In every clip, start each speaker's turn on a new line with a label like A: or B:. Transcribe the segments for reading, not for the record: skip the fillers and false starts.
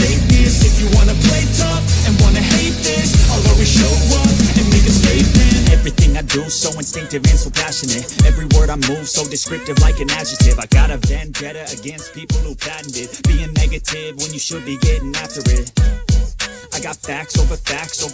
A: fakeness. If you wanna play tough and wanna hate this, I'll always show up and make a statement. Everything I do so instinctive and so passionate. Every word I move so descriptive like an adjective. I got a vendetta against people who patented being negative when you should be getting after it. I got facts over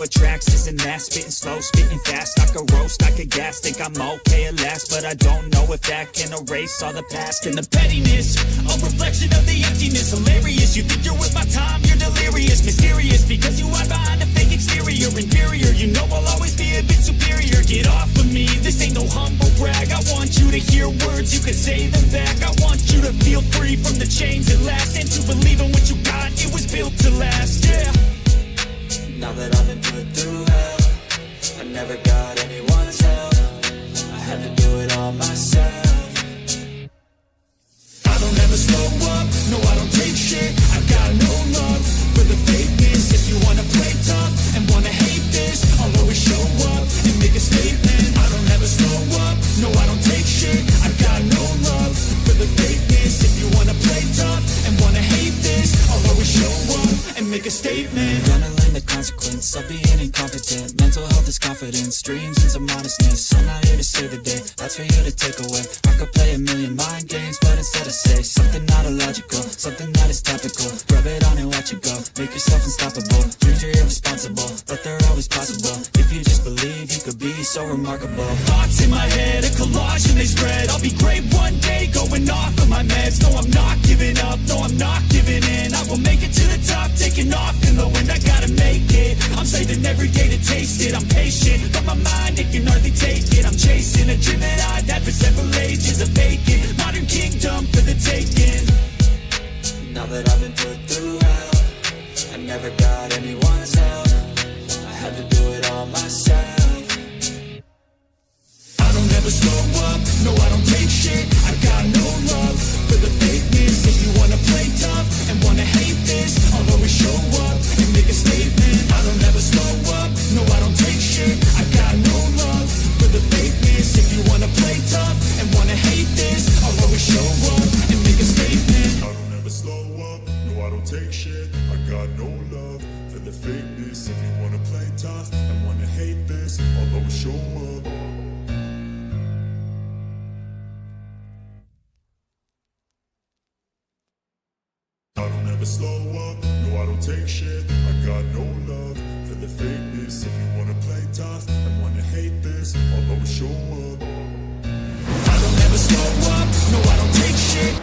A: tracks, this and that. Spitting slow, spitting fast. I could roast, I could gas. Think I'm okay at last, but I don't know if that can erase all the past. And the pettiness, a reflection of the emptiness. Hilarious, you think you're worth my time, you're delirious. Mysterious, because you hide behind a fake exterior. Inferior, you know I'll always be a bit superior. Get off of me, this ain't no humble brag. I want you to hear words, you can say them back. I want you to feel free from the chains that last, and to believe in what you got, it was built to last, yeah.
B: Now that I've been put through hell, I never got anyone's help. I had to do it all myself.
A: I don't ever slow up, no I don't take shit. I got no love for the fakeness. If you wanna play tough and wanna hate this, I'll always show up and make a statement. I don't ever slow up, no I don't take shit. I got no love for the fakeness. If you wanna play tough and wanna hate this, I'll always show up and make a statement.
B: Gonna learn the consequence of being incompetent. Mental health is confidence, dreams and some modestness. I'm not here to save the day, that's for you to take away. I could play a million mind games, but instead I say something not illogical, something that is topical. Rub it on and watch it go, make yourself unstoppable. Dreams are irresponsible, but they're always possible. If you just believe, you could be so remarkable.
A: Thoughts in my head, a collage and they spread. I'll be great one day, going off of my meds. No, I'm not giving up, no, I'm not giving in. I will make it to the top, taking off in the wind. I gotta make it, I'm saving every day to taste it. I'm patient, but my mind, it can hardly take it. I'm chasing a dream that I've had for several ages. A vacant, modern kingdom for the taking.
B: Now that I've been put through hell, I never got anyone's help. I had to do it all myself.
A: I don't ever slow up, no I don't take shit. I got no love for the fakeness. If you wanna play tough and wanna hate this, I'll always show up and make a statement. I don't ever slow up, no I don't take shit. I got no love for the fakeness. If you wanna play tough and wanna hate this, I'll always show up and make a statement. I don't ever slow up, no I don't take shit. I got no love for the fakeness. If you wanna play tough and wanna hate this, I'll always show up. I don't ever slow up, no I don't take shit. I got no love for the fakeness. If you wanna play tough and wanna hate this, I'll always show up. I don't ever slow up, no I don't take shit.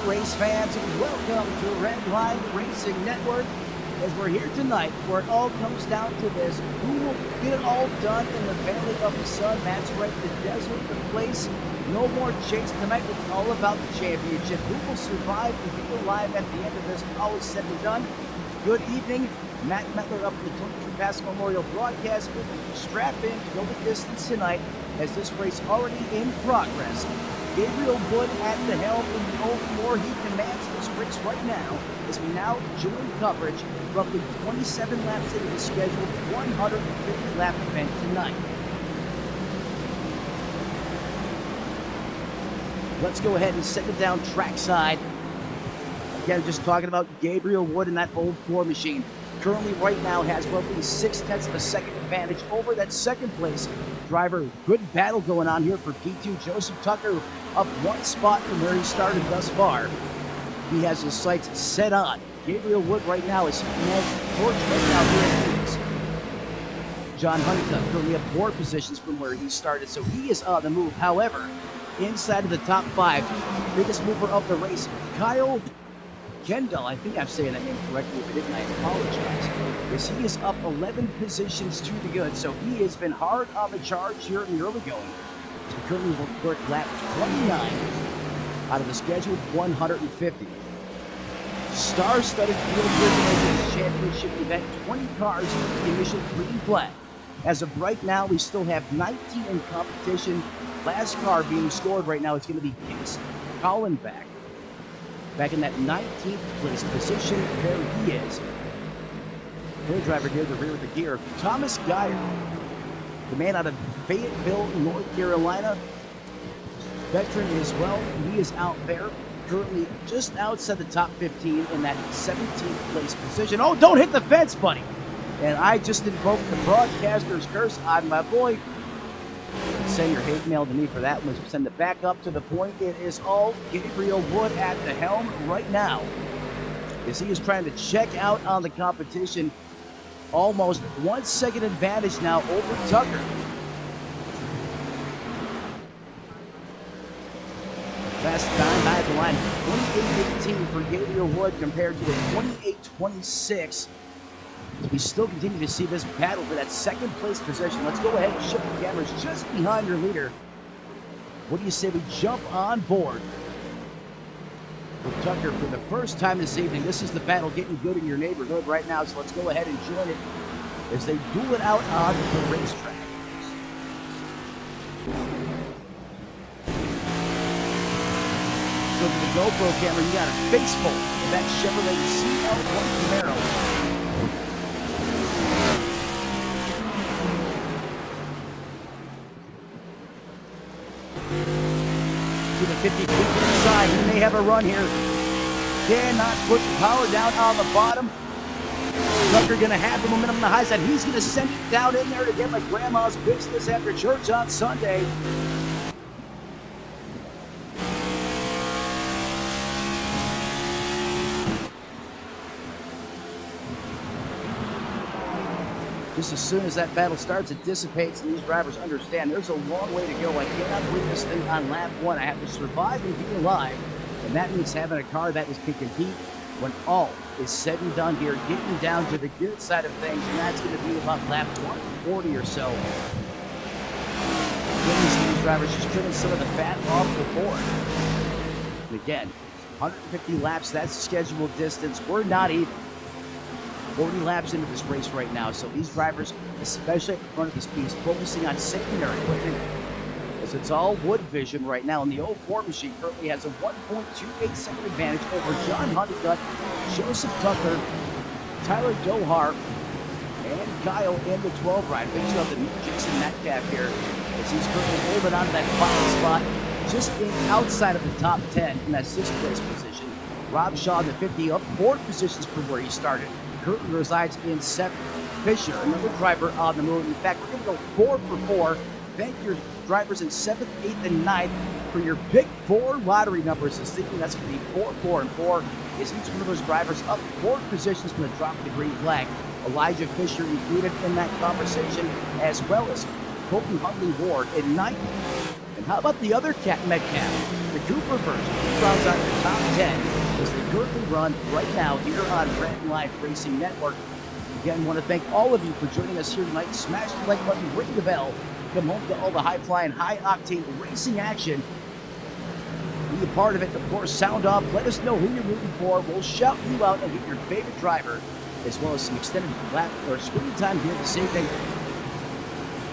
C: Race fans, welcome to Redline Racing Network. As we're here tonight, where it all comes down to this: who will get it all done in the Valley of the Sun? That's right, the desert, the place. No more chase tonight. It's all about the championship. Who will survive and be alive at the end of this? All is said and done. Good evening. Matt Metler up in the Tony Pass Memorial broadcast. Strap in to go the distance tonight as this race already in progress. Gabriel Wood at the helm in the Old War. He commands this race right now as we now join coverage roughly 27 laps into the scheduled 150 lap event tonight. Let's go ahead and set it down trackside. Again, just talking about Gabriel Wood and that Old War machine. Currently right now has roughly 0.6 of a second advantage over that second place driver. Good battle going on here for P2. Joseph Tucker up one spot from where he started thus far. He has his sights set on Gabriel Wood right now is torch right now here in Phoenix. John Huntington currently up 4 positions from where he started, so he is on the move. However, inside of the top 5, biggest mover of the race, Kyle Kendall, I think I'm saying that name correctly. If I didn't, I apologize. As he is up 11 positions to the good, so he has been hard on the charge here in the early going. So currently will work lap 29 out of the scheduled 150. Star-studded field here to make this championship event. 20 cars in the initial green flag. As of right now, we still have 19 in competition. Last car being scored right now is going to be Case Collenbach. Back in that 19th place position, there he is. Third driver here, the rear of the gear, Thomas Geyer, the man out of Fayetteville, North Carolina. Veteran as well. He is out there, currently just outside the top 15 in that 17th place position. Oh, don't hit the fence, buddy! And I just invoked the broadcaster's curse on my boy. Send your hate mail to me for that one. Send it back up to the point. It is all Gabriel Wood at the helm right now, as he is trying to check out on the competition. Almost 1 second advantage now over Tucker. fast time by the line. 28-18 for Gabriel Wood compared to the 28-26. We still continue to see this battle for that second place position. Let's go ahead and shift the cameras just behind your leader. What do you say we jump on board with Tucker for the first time this evening? This is the battle getting good in your neighborhood right now, so let's go ahead and join it as they duel it out on the racetrack. So to the GoPro camera, you got a face full of that Chevrolet CL1 Camaro. To the 50 feet inside, he may have a run here. Cannot put the power down on the bottom. Tucker going to have the momentum on the high side. He's going to send it down in there to get like grandma's business after church on Sunday. Just as soon as that battle starts, it dissipates, and these drivers understand there's a long way to go. I cannot win this thing on lap one. I have to survive and be alive, and that means having a car that can compete when all is said and done here, getting down to the good side of things, and that's going to be about lap 140 or so. These drivers just trimming some of the fat off the board. And again, 150 laps, that's the scheduled distance. We're not even 40 laps into this race right now, so these drivers, especially at the front of the speed, focusing on saving their equipment, as it's all wood vision right now. And the 04 machine currently has a 1.28 second advantage over John Honeycutt, Joseph Tucker, Tyler Dohar, and Kyle in the 12 ride. Picture of the new Jason Metcalf here, as he's currently holding on to that final spot, just in outside of the top 10 in that 6th place position. Rob Shaw in the 50, up 4 positions from where he started. Currently resides in 7th. Fisher, another driver on the move. In fact, we're going to go 4 for 4. Thank your drivers in 7th, 8th, and 9th for your big 4 lottery numbers. Is thinking that's going to be 4, 4, and 4. Is each one of those drivers up 4 positions from the drop of the green flag. Elijah Fisher included in that conversation, as well as Colton Huntley Ward in 9th. And how about the other Cat Metcalf, the Cooper version? He rounds out the top 10 as they currently run right now here on Redline Racing Network. Again, want to thank all of you for joining us here tonight. Smash the like button, ring the bell, come home to all the high-flying, high-octane racing action. Be a part of it. Of course, sound off. Let us know who you're rooting for. We'll shout you out and get your favorite driver, as well as some extended lap or screen time here this evening.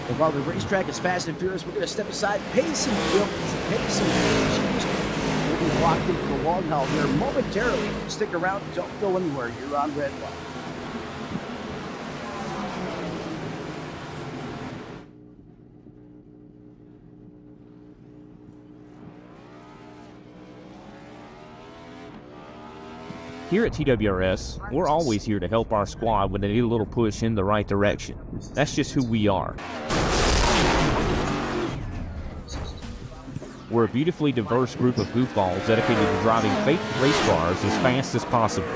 C: And while the racetrack is fast and furious, we're going to step aside, pay some bills, pay some change. We'll be locked in for the long haul here momentarily. Stick around. Don't go anywhere. You're on Redline.
D: Here at TWRS, we're always here to help our squad when they need a little push in the right direction. That's just who we are. We're a beautifully diverse group of goofballs dedicated to driving fake race cars as fast as possible.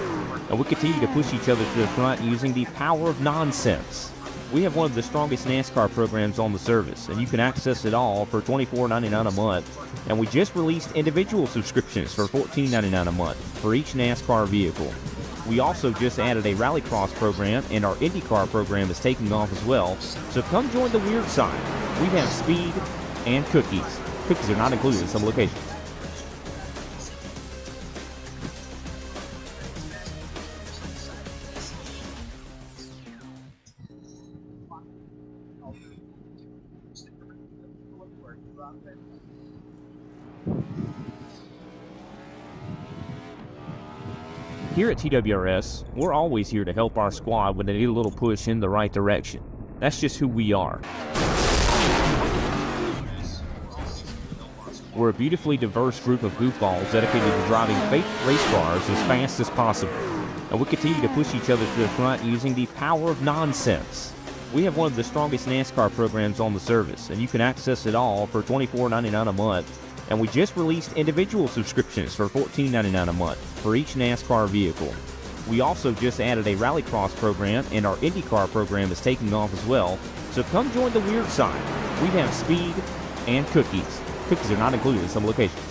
D: And we continue to push each other to the front using the power of nonsense. We have one of the strongest NASCAR programs on the service, and you can access it all for $24.99 a month. And we just released individual subscriptions for $14.99 a month for each NASCAR vehicle. We also just added a Rallycross program, and our IndyCar program is taking off as well. So come join the weird side. We have speed and cookies. Cookies are not included in some locations. Here at TWRS, we're always here to help our squad when they need a little push in the right direction. That's just who we are. We're a beautifully diverse group of goofballs dedicated to driving fake race cars as fast as possible. And we continue to push each other to the front using the power of nonsense. We have one of the strongest NASCAR programs on the service, and you can access it all for $24.99 a month. And we just released individual subscriptions for $14.99 a month for each NASCAR vehicle. We also just added a Rallycross program, and our IndyCar program is taking off as well. So come join the weird side. We have speed and cookies. Cookies are not included in some locations.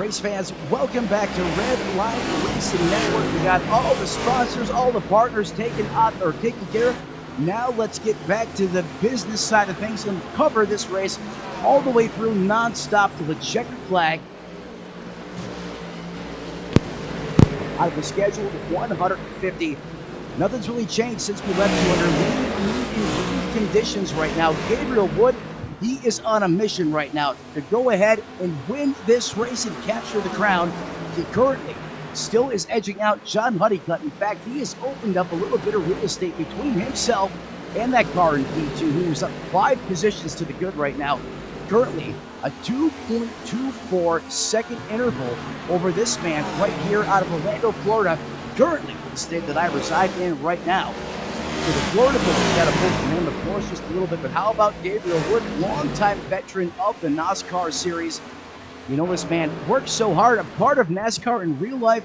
C: Race fans, welcome back to Redline Racing Network. We got all the sponsors, all the partners taken care of. Now let's get back to the business side of things and cover this race all the way through non-stop to the checkered flag. Out of the scheduled 150. Nothing's really changed since we left you under lean conditions right now. Gabriel Wood, he is on a mission right now to go ahead and win this race and capture the crown. He currently still is edging out John Honeycutt. In fact, he has opened up a little bit of real estate between himself and that car in P2, who is up 5 positions to the good right now. Currently, a 2.24 second interval over this man right here out of Orlando, Florida. Currently, the state that I reside in right now. So the Florida boys got to pull from him, of course, just a little bit. But how about Gabriel Wood, longtime veteran of the Nosscar series? You know, this man works so hard, a part of NASCAR in real life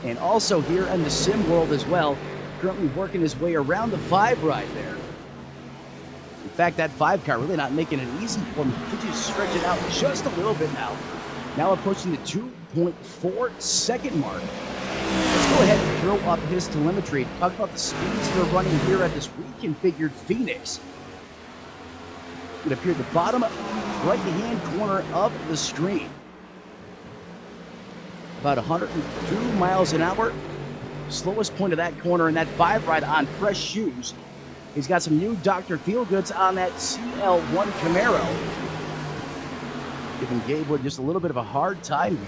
C: and also here in the sim world as well. Currently working his way around the 5 ride there. In fact, that 5 car really not making it easy for him. Could you stretch it out just a little bit now? Now approaching the 2.4 second mark. Let's go ahead and throw up his telemetry. Talk about the speeds they're running here at this reconfigured Phoenix. It appeared at the bottom right-hand corner of the screen. About 102 miles an hour. Slowest point of that corner in that 5 ride on fresh shoes. He's got some new Dr. Feelgoods on that CL1 Camaro. Giving Gabe Wood just a little bit of a hard time here.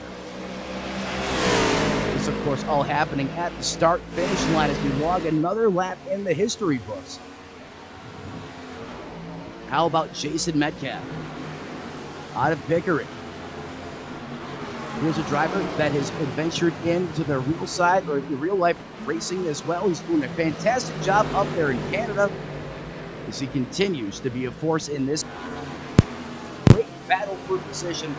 C: This, of course, all happening at the start-finish line as we log another lap in the history books. How about Jason Metcalf? Out of Pickering. Here's a driver that has adventured into the real side or the real-life racing as well. He's doing a fantastic job up there in Canada as he continues to be a force in this great battle for position.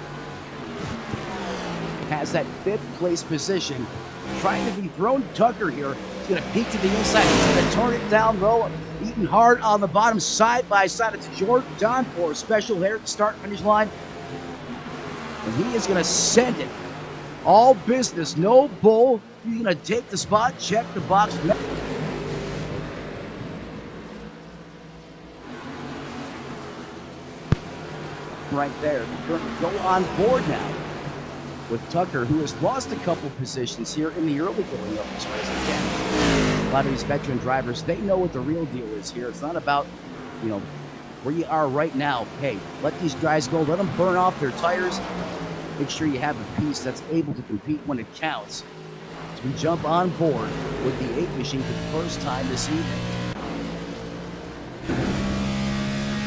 C: Has that 5th place position. Trying to dethrone Tucker here. He's going to peek to the inside. He's going to turn it down low. Eating hard on the bottom, side by side. It's Jordan for a special here at the start-finish line. And he is going to send it. All business, no bull. He's going to take the spot, check the box. Right there. We're going to go on board now with Tucker, who has lost a couple positions here in the early going of this race. Again, a lot of these veteran drivers, they know what the real deal is here. It's not about, you know, where you are right now. Hey, let these guys go. Let them burn off their tires. Make sure you have a piece that's able to compete when it counts. As we jump on board with the 8 machine for the first time this evening.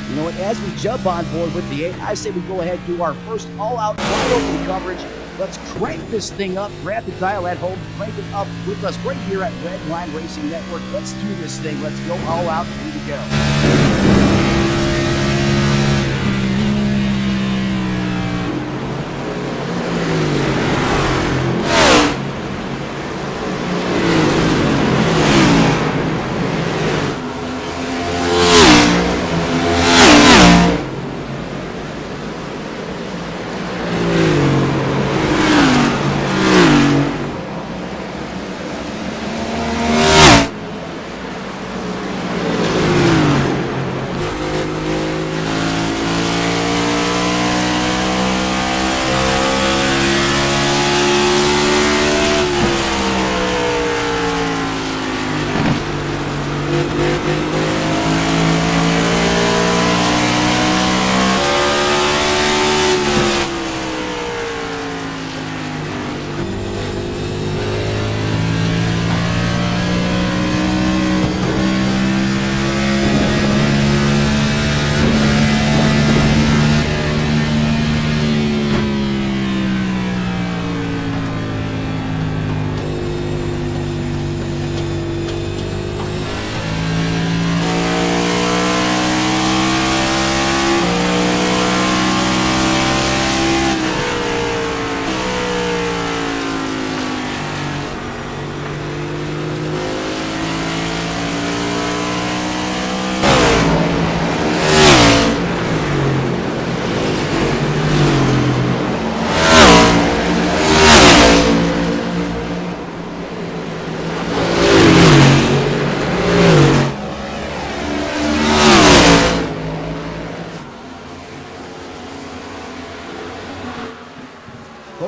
C: You know what? As we jump on board with the 8, I say we go ahead and do our first all-out wide-open coverage. Let's crank this thing up. Grab the dial at home. Crank it up with us right here at Redline Racing Network. Let's do this thing. Let's go all out. Here we go.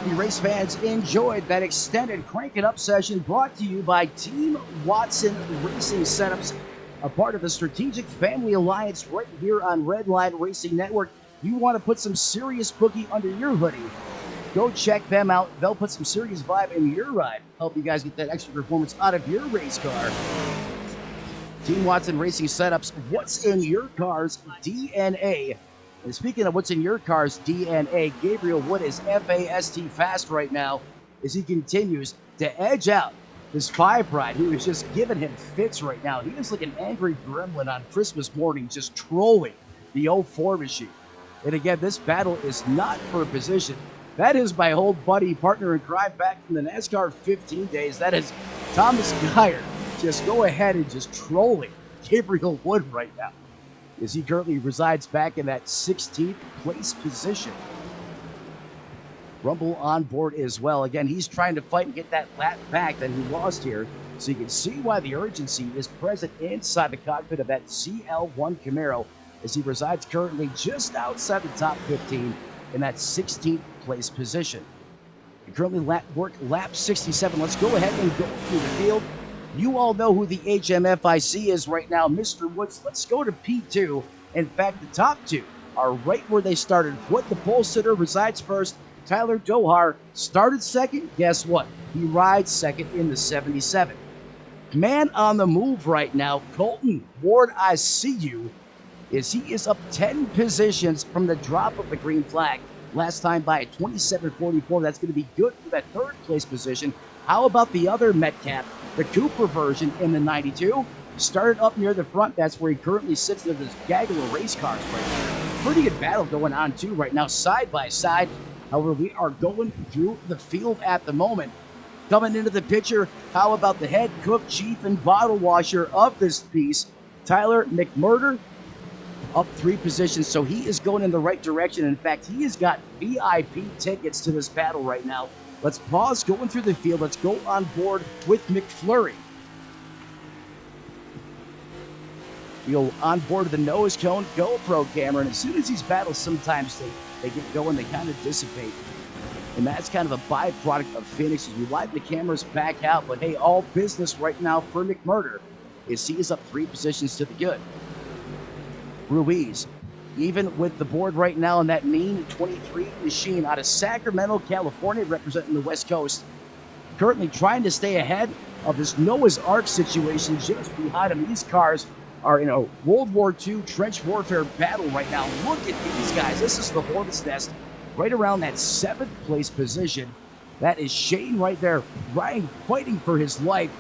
C: Hope you race fans enjoyed that extended Crank It Up session brought to you by Team Watson Racing Setups, a part of the Strategic Family Alliance right here on Redline Racing Network. You want to put some serious bookie under your hoodie, go check them out. They'll put some serious vibe in your ride, help you guys get that extra performance out of your race car. Team Watson Racing Setups, what's in your car's DNA? And speaking of what's in your car's DNA, Gabriel Wood is FAST fast right now as he continues to edge out this 5 ride who is just giving him fits right now. He is like an angry gremlin on Christmas morning just trolling the 04 machine. And again, this battle is not for position. That is my old buddy, partner in crime back from the NASCAR 15 days. That is Thomas Geyer. Just go ahead and just trolling Gabriel Wood right now, as he currently resides back in that 16th place position. Rumble on board as well. Again, he's trying to fight and get that lap back that he lost here. So you can see why the urgency is present inside the cockpit of that CL1 Camaro, as he resides currently just outside the top 15 in that 16th place position. We currently work lap 67. Let's go ahead and go through the field. You all know who the HMFIC is right now, Mr. Woods. Let's go to P2. In fact, the top 2 are right where they started. What the pole sitter resides first. Tyler Dohar started second. Guess what? He rides second in the 77. Man on the move right now, Colton Ward, I see you, as he is up 10 positions from the drop of the green flag. Last time by a 27.44. That's going to be good for that 3rd place position. How about the other Metcalf, the Cooper version in the 92? Started up near the front. That's where he currently sits in this gaggle of race cars right now. Pretty good battle going on too right now, side by side. However, we are going through the field at the moment. Coming into the picture, how about the head cook, chief, and bottle washer of this piece, Tyler McMurder, up 3 positions. So he is going in the right direction. In fact, he has got VIP tickets to this battle right now. Let's pause going through the field. Let's go on board with McFlurry. We go on board the nose cone GoPro camera, and as soon as these battles, sometimes they get going, they kind of dissipate. And that's kind of a byproduct of Phoenix. You light the cameras back out, but hey, all business right now for McMurder is he is up 3 positions to the good. Ruiz, even with the board right now in that mean 23 machine out of Sacramento, California, representing the West Coast, currently trying to stay ahead of this Noah's Ark situation just behind him. These cars are in a World War II trench warfare battle right now. Look at these guys. This is the Hornet's Nest right around that 7th place position. That is Shane right there, Ryan fighting for his life.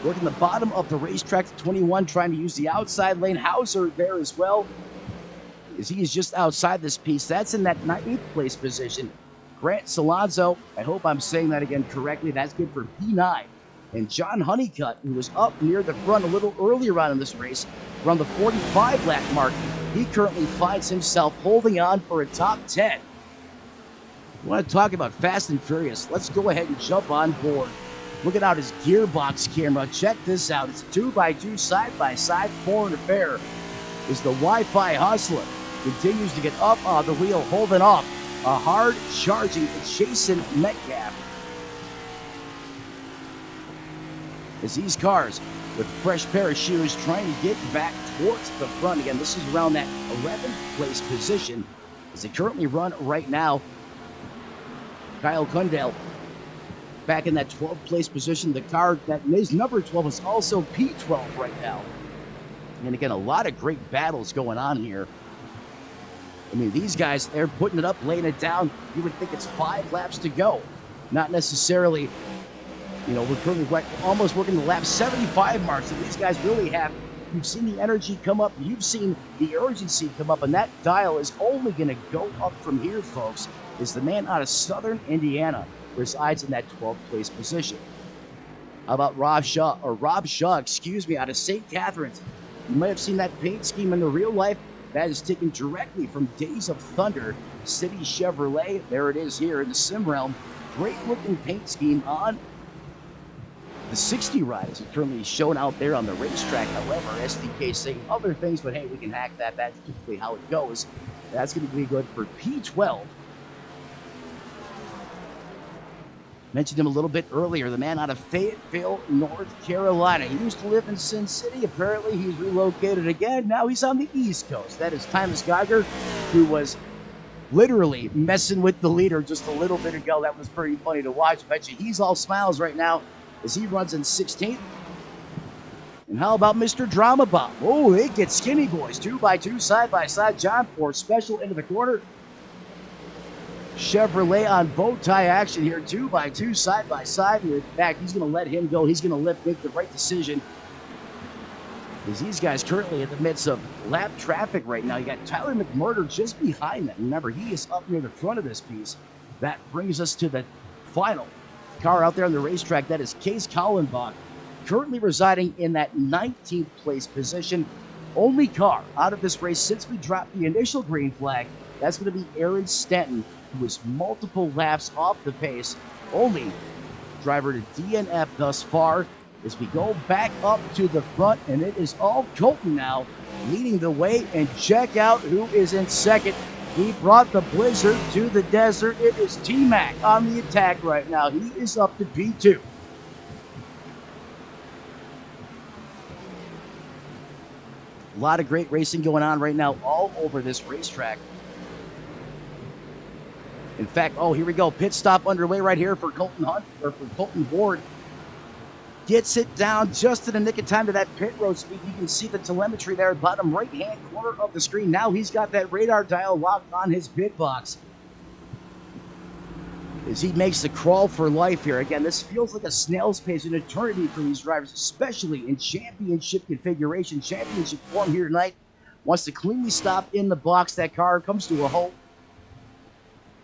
C: Working the bottom of the racetrack to 21, trying to use the outside lane. Hauser there as well, as he is just outside this piece. That's in that 9th place position. Grant Salazzo, I hope I'm saying that again correctly. That's good for P9. And John Honeycutt, who was up near the front a little earlier on in this race, around the 45 lap mark, he currently finds himself holding on for a top 10. We want to talk about Fast and Furious. Let's go ahead and jump on board. Looking out his gearbox camera. Check this out. It's a 2x2 side-by-side foreign affair. Is the Wi-Fi hustler. Continues to get up on the wheel, holding off a hard-charging Jason Metcalf. As these cars with fresh pair of shoes trying to get back towards the front again. This is around that 11th place position as they currently run right now. Kyle Kundale back in that 12th place position. The car that is number 12 is also P12 right now. And again, a lot of great battles going on here. I mean, these guys, they're putting it up, laying it down. You would think it's 5 laps to go. Not necessarily, you know, we're currently almost working the lap 75 mark. So these guys really have, you've seen the energy come up. You've seen the urgency come up. And that dial is only going to go up from here, folks, is the man out of Southern Indiana resides in that 12th place position. How about Rob Shaw, out of St. Catharines. You might have seen that paint scheme in the real life. That is taken directly from Days of Thunder, City Chevrolet. There it is here in the sim realm. Great looking paint scheme on the 60 ride is currently shown out there on the racetrack. However, SDK saying other things, but hey, we can hack that. That's typically how it goes. That's going to be good for P12. Mentioned him a little bit earlier, the man out of Fayetteville, North Carolina. He used to live in Sin City. Apparently, he's relocated again. Now he's on the East Coast. That is Thomas Geiger, who was literally messing with the leader just a little bit ago. That was pretty funny to watch. I bet you he's all smiles right now as he runs in 16th. And how about Mr. Drama Bomb? Oh, they get skinny boys. 2x2, side by side. John Ford special into the corner. Chevrolet on bow tie action here. 2x2, side by side. And in fact, he's going to let him go. He's going to make the right decision. Because these guys currently in the midst of lap traffic right now. You got Tyler McMurder just behind them. Remember, he is up near the front of this piece. That brings us to the final car out there on the racetrack. That is Case Kallenbach, currently residing in that 19th place position. Only car out of this race since we dropped the initial green flag. That's going to be Aaron Stanton, who is multiple laps off the pace. Only driver to DNF thus far. As we go back up to the front, and it is all Colton now leading the way. And check out who is in second. He brought the blizzard to the desert. It is T-Mac on the attack right now. He is up to P2. A lot of great racing going on right now all over this racetrack. In fact, oh, here we go. Pit stop underway right here for Colton Hunt, or for Colton Ward. Gets it down just in the nick of time to that pit road speed. You can see the telemetry there at bottom right-hand corner of the screen. Now he's got that radar dial locked on his pit box. As he makes the crawl for life here. Again, this feels like a snail's pace, an eternity for these drivers, especially in championship configuration, championship form here tonight. Wants to cleanly stop in the box. That car comes to a halt.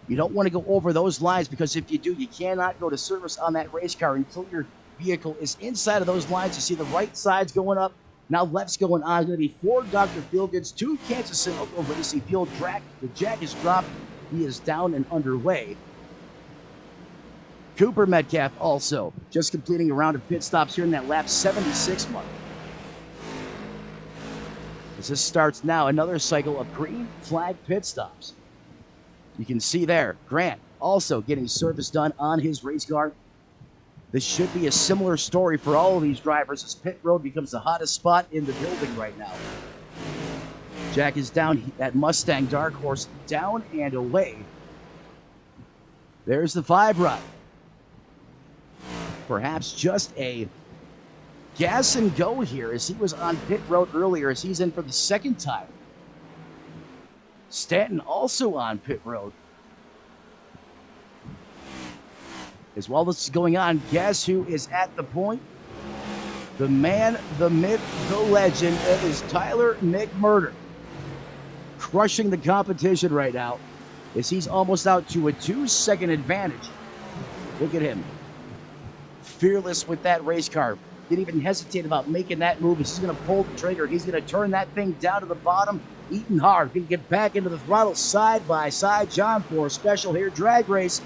C: You don't want to go over those lines, because if you do, you cannot go to service on that race car until your vehicle is inside of those lines. You see the right side's going up. Now left's going on. It's going to be 4 Dr. Feelgoods, 2 Kansas City Racing Fuel. The jack is dropped. He is down and underway. Cooper Metcalf also just completing a round of pit stops here in that lap 76 mark. As this starts now, another cycle of green flag pit stops. You can see there, Grant also getting service done on his race car. This should be a similar story for all of these drivers as pit road becomes the hottest spot in the building right now. Jack is down, that Mustang Dark Horse down and away. There's the 5 rod. Perhaps just a gas and go here, as he was on pit road earlier, as he's in for the second time. Stanton also on pit road. As while this is going on, guess who is at the point? The man, the myth, the legend. It is Tyler McMurder. Crushing the competition right now, as he's almost out to a 2-second advantage. Look at him. Fearless with that race car. Didn't even hesitate about making that move. He's going to pull the trigger. He's going to turn that thing down to the bottom. Eating hard. Going to get back into the throttle side by side. John Ford special here. Drag race.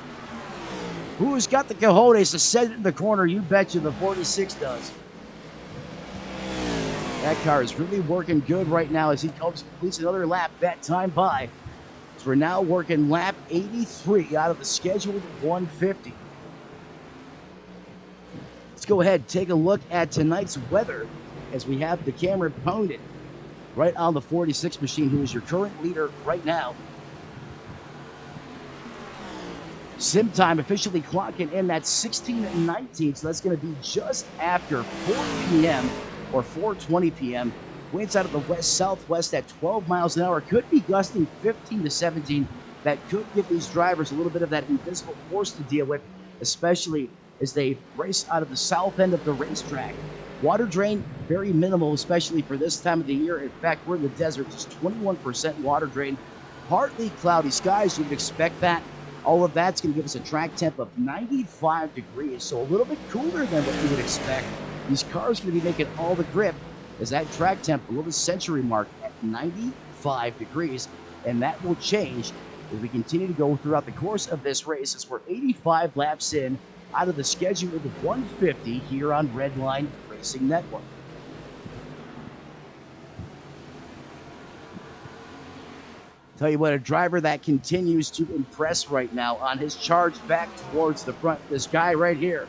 C: Who's got the cojones to set it in the corner? You betcha the 46 does. That car is really working good right now as he completes another lap that time by. So we're now working lap 83 out of the scheduled 150. Let's go ahead and take a look at tonight's weather as we have the camera pointed right on the 46 machine, who is your current leader right now. Sim time officially clocking in at 16:19, so that's going to be just after 4 p.m. or 4:20 p.m. Winds out of the west-southwest at 12 miles an hour. Could be gusting 15 to 17. That could give these drivers a little bit of that invisible force to deal with, especially as they race out of the south end of the racetrack. Water drain, very minimal, especially for this time of the year. In fact, we're in the desert, just 21% water drain. Partly cloudy skies, you'd expect that. All of that's going to give us a track temp of 95 degrees, so a little bit cooler than what you would expect. These cars are going to be making all the grip as that track temp below the century mark at 95 degrees, and that will change as we continue to go throughout the course of this race, as we're 85 laps in out of the scheduled 150 here on Redline Racing Network. Tell you what, a driver that continues to impress right now on his charge back towards the front. This guy right here.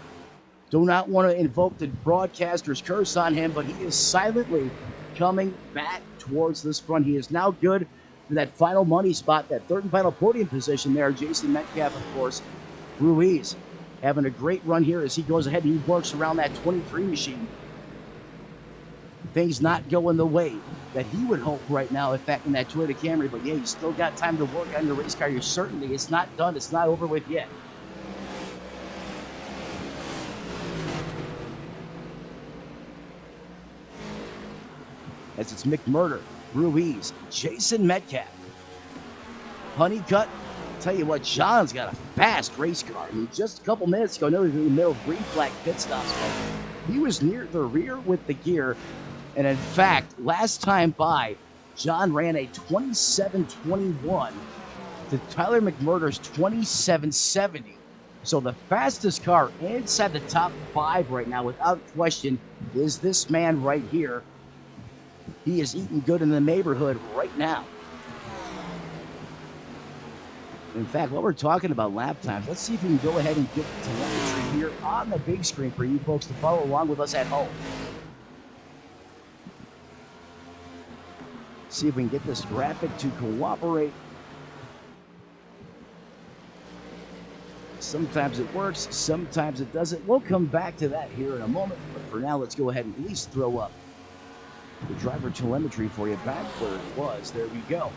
C: Do not want to invoke the broadcaster's curse on him, but he is silently coming back towards this front. He is now good for that final money spot, that third and final podium position there. Jason Metcalf, of course. Ruiz having a great run here as he goes ahead and he works around that 23 machine. Things not going the way that he would hope right now, in fact, in that Toyota Camry. But yeah, you still got time to work on the race car. You're certainly, it's not done. It's not over with yet. As it's McMurder, Ruiz, Jason Metcalf, Honeycutt. Tell you what, John's got a fast race car. I mean, just a couple minutes ago, no, he was in the middle of green flag pit stops. He was near the rear with the gear. And in fact, last time by, John ran a 27.21 to Tyler McMurder's 27.70. So the fastest car inside the top 5 right now, without question, is this man right here. He is eating good in the neighborhood right now. In fact, while we're talking about lap times, let's see if we can go ahead and get the telemetry here on the big screen for you folks to follow along with us at home. See if we can get this graphic to cooperate. Sometimes it works, sometimes it doesn't. We'll come back to that here in a moment, but for now, let's go ahead and at least throw up the driver telemetry for you back where it was. There we go.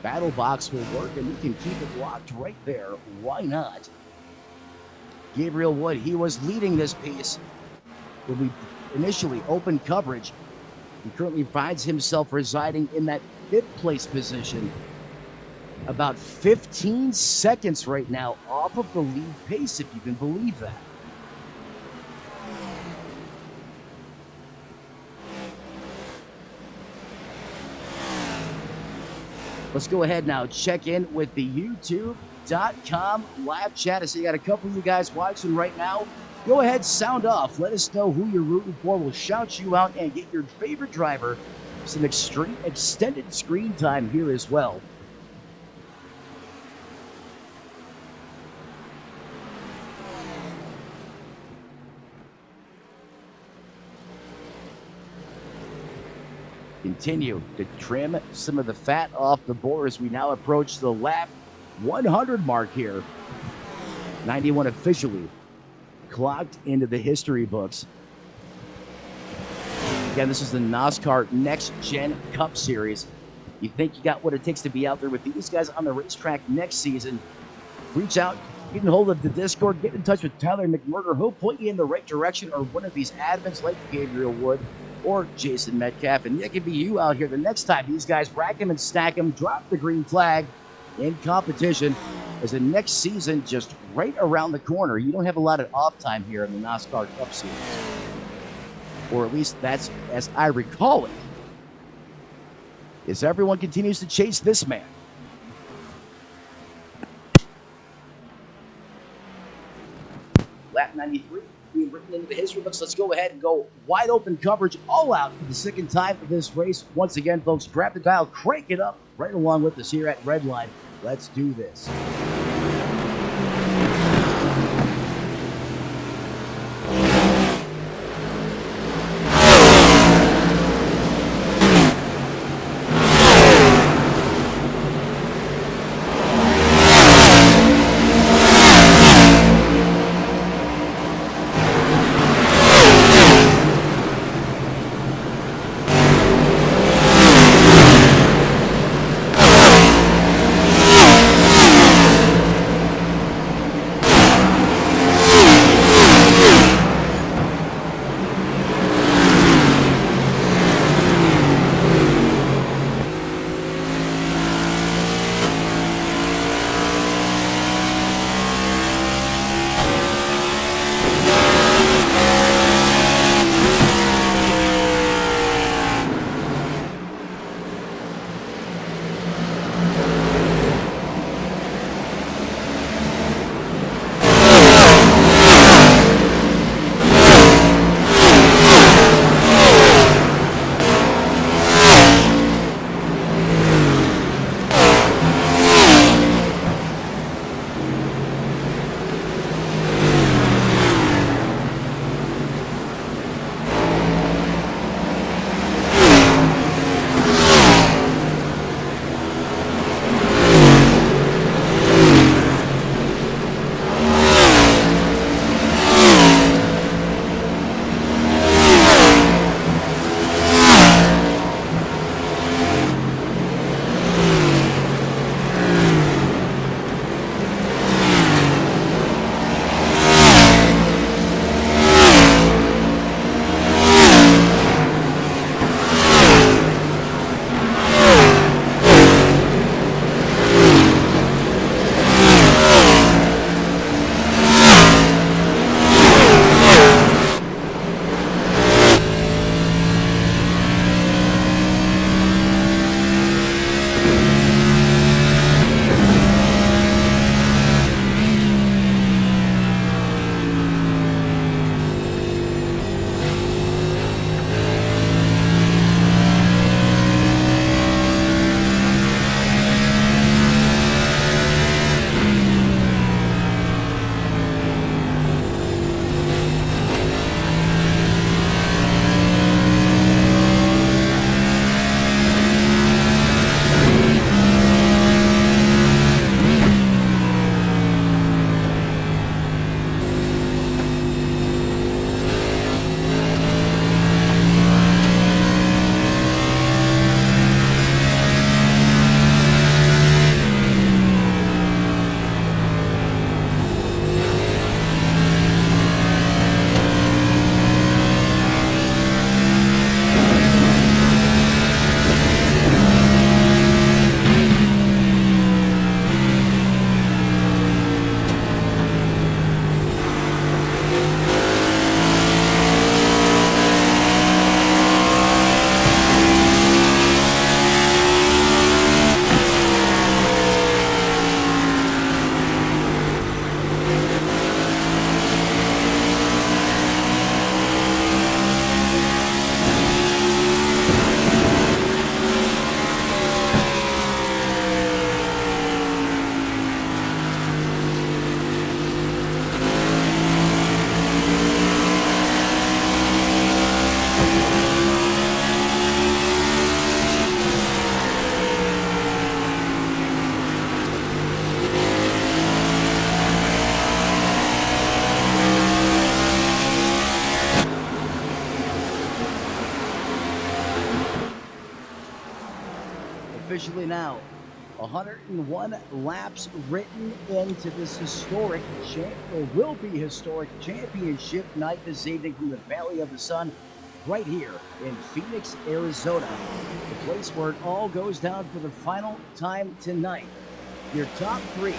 C: Battle box will work, and we can keep it locked right there. Why not? Gabriel Wood, he was leading this piece when we initially opened coverage. He currently finds himself residing in that 5th place position. About 15 seconds right now off of the lead pace, if you can believe that. Let's go ahead now, check in with the YouTube.com live chat. I see you got a couple of you guys watching right now. Go ahead, sound off. Let us know who you're rooting for. We'll shout you out and get your favorite driver some extreme extended screen time here as well. Continue to trim some of the fat off the board as we now approach the lap 100 mark here. 91 officially clocked into the history books. Again, this is the Nosscar Next Gen Cup Series. You think you got what it takes to be out there with these guys on the racetrack next season? Reach out, get in hold of the Discord, get in touch with Tyler McMurder. He'll point you in the right direction, or one of these admins like Gabriel Wood or Jason Metcalf. And it could be you out here the next time these guys rack them and stack them, drop the green flag in competition, as the next season just right around the corner. You don't have a lot of off time here in the Nosscar Cup Series. Or at least that's as I recall it. As everyone continues to chase this man. Lap 93 being written into the history books. Let's go ahead and go wide open coverage all out for the second time of this race. Once again, folks, grab the dial, crank it up right along with us here at Redline. Let's do this. officially now. 101 laps written into this historic will be historic championship night this evening from the Valley of the Sun, right here in Phoenix, Arizona, the place where it all goes down for the final time tonight. Your top three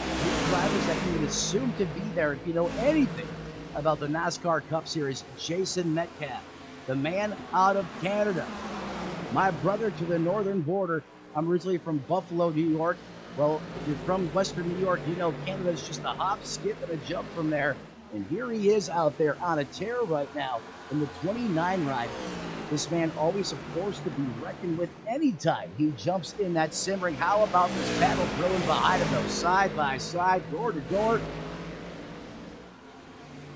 C: drivers that you would assume to be there if you know anything about the NASCAR Cup Series. Jason Metcalf, the man out of Canada, my brother to the northern border. I'm originally from Buffalo, New York. Well, if you're from Western New York, you know Canada's just a hop, skip, and a jump from there. And here he is out there on a tear right now in the 29 ride. This man always a force to be reckoned with anytime he jumps in that sim ring. How about this paddle drilling behind him, though, side by side, door to door.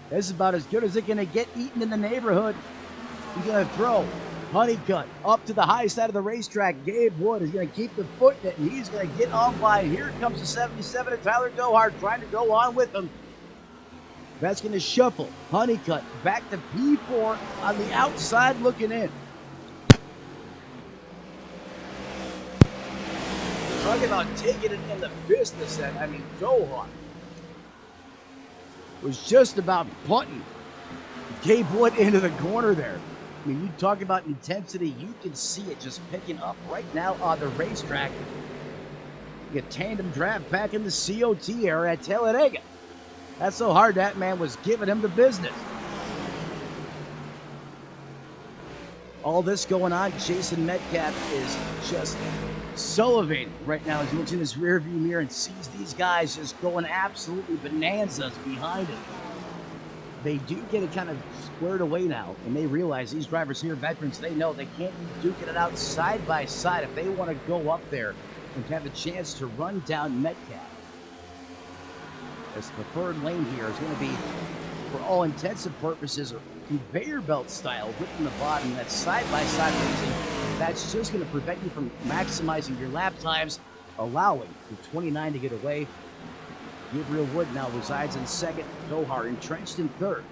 C: This is about as good as it's going to get eaten in the neighborhood. He's going to throw Honeycutt up to the high side of the racetrack. Gabe Wood is going to keep the foot in it, and he's going to get on by. Here comes the 77 of Tyler Dohart trying to go on with him. That's going to shuffle Honeycutt back to P4 on the outside looking in. Talking about taking it in the business end. I mean, Dohart was just about putting Gabe Wood into the corner there. I mean, you talk about intensity, you can see it just picking up right now on the racetrack. You get tandem draft back in the COT era at Talladega. That's so hard that man was giving him the business. All this going on, Jason Metcalf is just salivating right now as he looks in his rearview mirror and sees these guys just going absolutely bonanzas behind him. They do get it kind of squared away now, and they realize these drivers here, veterans, they know they can't be duking it out side by side if they want to go up there and have a chance to run down Metcalf. This preferred lane here is going to be, for all intents and purposes, a conveyor belt style within the bottom. That's side-by-side racing. That's just going to prevent you from maximizing your lap times, allowing the 29 to get away. Gabriel Wood now resides in second. Dohart entrenched in third.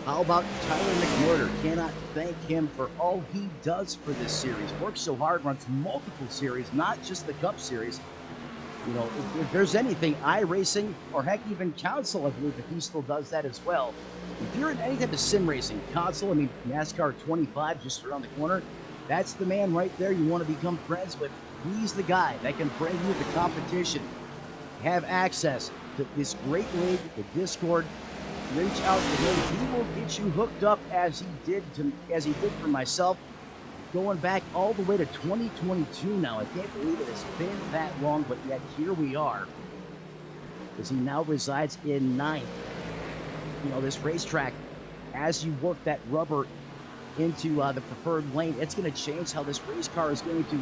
C: How about Tyler McMurder? Cannot thank him for all he does for this series. Works so hard, runs multiple series, not just the Cup Series. You know, if there's anything, iRacing, or heck, even console, I believe that he still does that as well. If you're in any type of sim racing, console, I mean, NASCAR 25 just around the corner, that's the man right there you want to become friends with. He's the guy that can bring you the competition, have access to this great league, the Discord. Reach out to him. He will get you hooked up as he did for myself, going back all the way to 2022 now. I can't believe it has been that long, but yet here we are, as he now resides in ninth. You know, this racetrack, as you work that rubber into the preferred lane, it's going to change how this race car is going to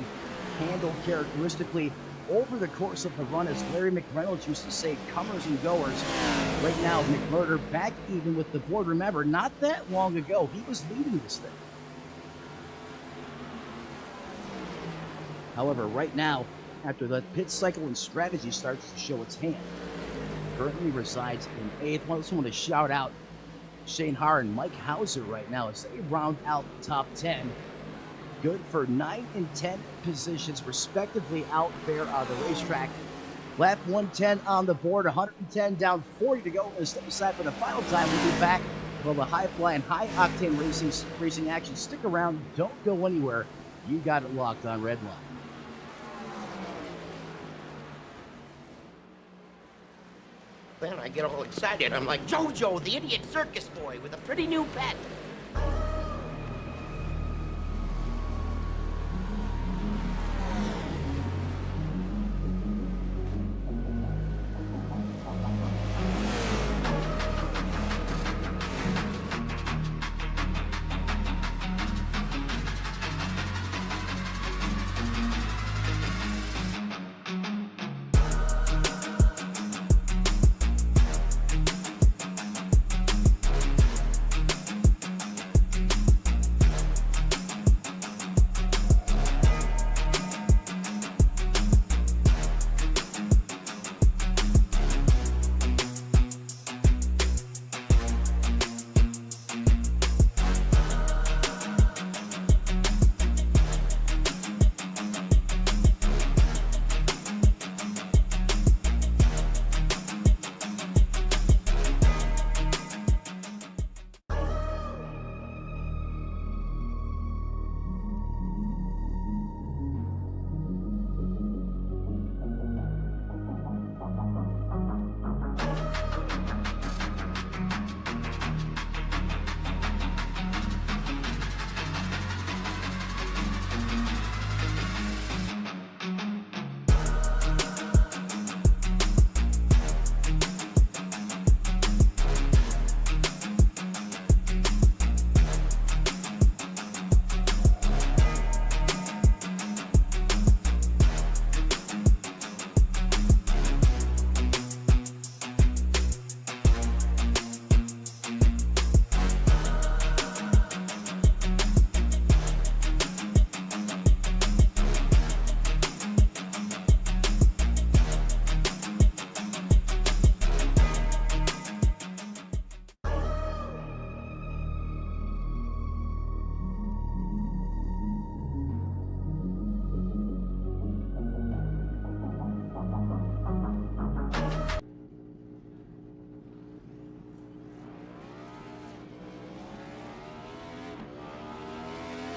C: handle characteristically over the course of the run. As Larry McReynolds used to say, comers and goers. Right now, McMurder back even with the board. Remember, not that long ago, he was leading this thing. However, right now, after the pit cycle and strategy starts to show its hand, currently resides in eighth. I just want to shout out Shane Haar and Mike Hauser right now as they round out the top 10. Good for 9 and 10 positions, respectively, out there on the racetrack. Lap 110 on the board, 110 down, 40 to go. We're going to step aside for the final time. We'll be back for the high-flying, high-octane racing action. Stick around. Don't go anywhere. You got it locked on Redline.
E: Then I get all excited. I'm like JoJo, the idiot circus boy with a pretty new pet.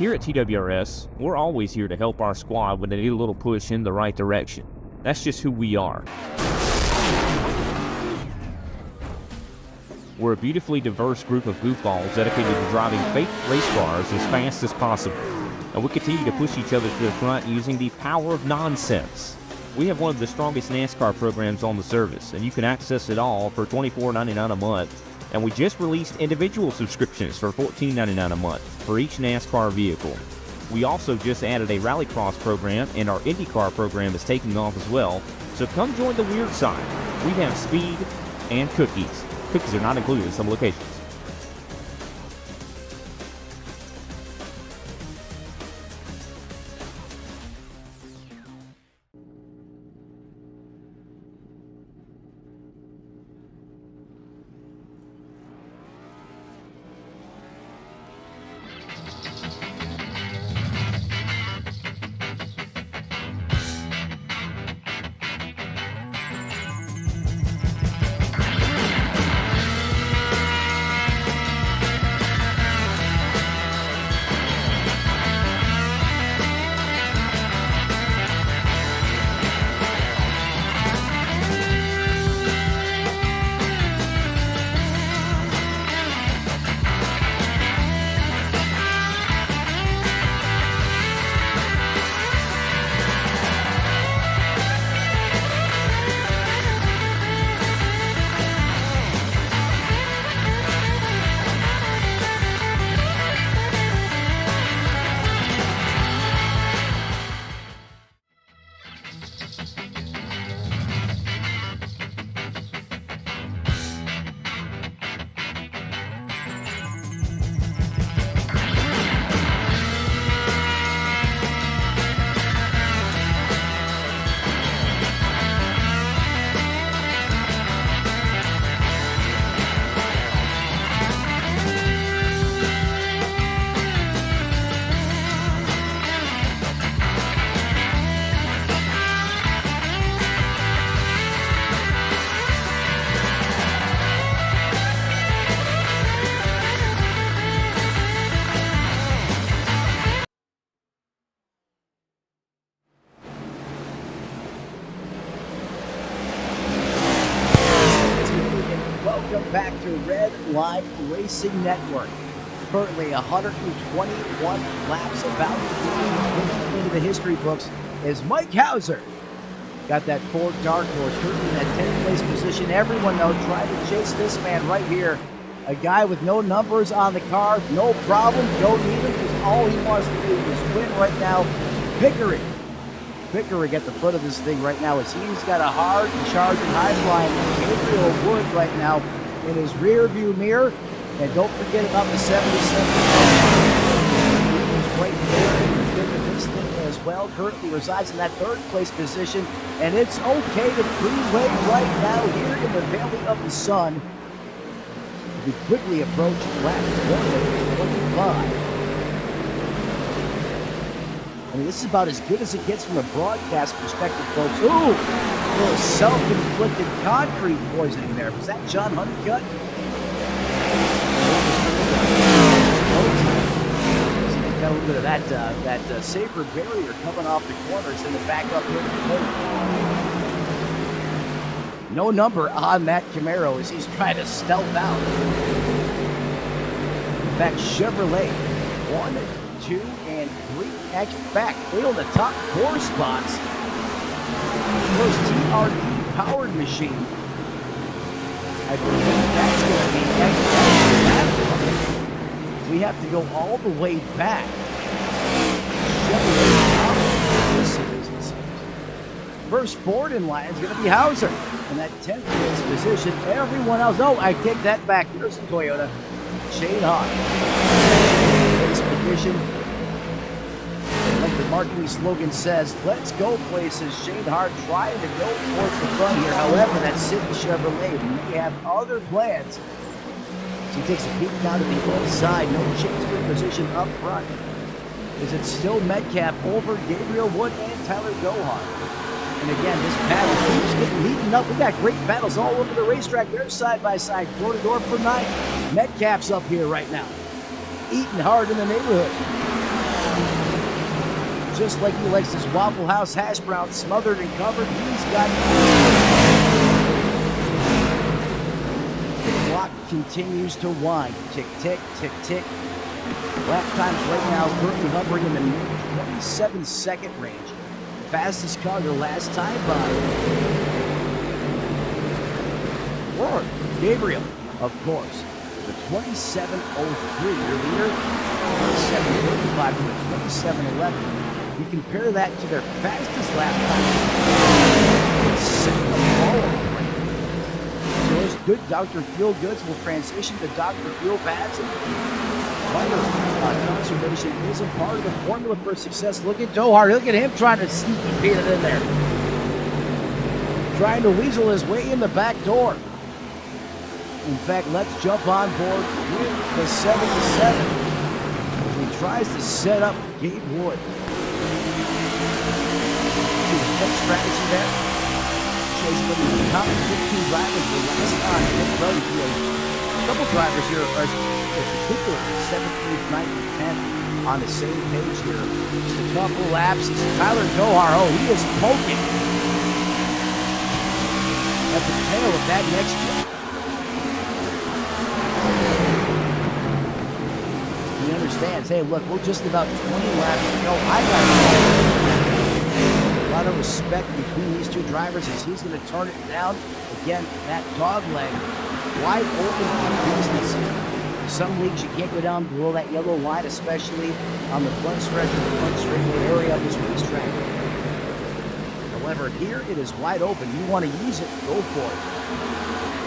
D: Here at TWRS, we're always here to help our squad when they need a little push in the right direction. That's just who we are. We're a beautifully diverse group of goofballs dedicated to driving fake race cars as fast as possible. And we continue to push each other to the front using the power of nonsense. We have one of the strongest NASCAR programs on the service, and you can access it all for $24.99 a month. And we just released individual subscriptions for $14.99 a month for each NASCAR vehicle. We also just added a Rallycross program, and our IndyCar program is taking off as well. So come join the weird side. We have speed and cookies. Cookies are not included in some locations.
C: Welcome back to Redline Racing Network. Currently 121 laps about to be into the history books as Mike Hauser got that Ford Dark Horse currently in that 10th place position. Everyone knows trying to chase this man right here. A guy with no numbers on the car, no problem, don't need him because all he wants to do is win right now. Pickering at the foot of this thing right now as he's got a hard charging high flying Gabriel Wood right now in his rear view mirror. And don't forget about the 77. He's right there in the middle of this thing as well. Currently resides in that third place position. And it's okay to freeway right now here in the Valley of the Sun. We quickly approach lap 125. I mean, this is about as good as it gets from a broadcast perspective, folks. Ooh, a little self-inflicted concrete poisoning there. Was that John Honeycutt? Got a little bit of that safer barrier coming off the corners in the back up here. No number on that Camaro as he's trying to stealth out. In fact, Chevrolet 1, 2, and 3 actually back. They on the top 4 spots. First TRD powered machine. I believe that's going to be that. We have to go all the way back. First Ford in line is going to be Hauser in that 10th place position. Everyone else, no, I take that back. There's the Toyota. Shane Hart. Race position. Like the marketing slogan says, let's go places. Shane Hart trying to go towards the front here. However, that City Chevrolet may have other plans. So he takes a peek down to the inside. No change for position up front. Is it still Metcalf over Gabriel Wood and Tyler Gohar? And again, this battle keeps getting heating up. We got great battles all over the racetrack. They're side by side, door to door for 9. Metcalf's up here right now, eating hard in the neighborhood. just like he likes his Waffle House hash browns smothered and covered. He's got the clock continues to wind. Tick, tick, tick, tick. Lap times right now currently hovering in the 27-second range. Fastest car the last time by Lord Gabriel, of course. The 27.03, your leader, 27.35 to the 27.11. You compare that to their fastest lap time. So those good Dr. Feel Goods will transition to Dr. Feel Bads. Fire conservation is a part of the formula for success. Look at Dohar. Look at him trying to sneaky beat it in there. Trying to weasel his way in the back door. In fact, let's jump on board with the 77. He tries to set up Gabe Wood. See the pit strategy there. Shows you what the top 15 drivers were last on pit road. A couple drivers here are in particular 7th, 8th, 9th, and 10th on the same page here. Just a couple laps. Tyler Dohar, oh, he is poking at the tail of that next jet. He understands, hey, look, we're just about 20 laps to go. I got a lot of respect between these two drivers as he's going to turn it down. Again, that dog leg wide open for business. Some leagues you can't go down below that yellow line, especially on the front stretch of the front straightaway area of this racetrack. However, here it is wide open. You want to use it, go for it.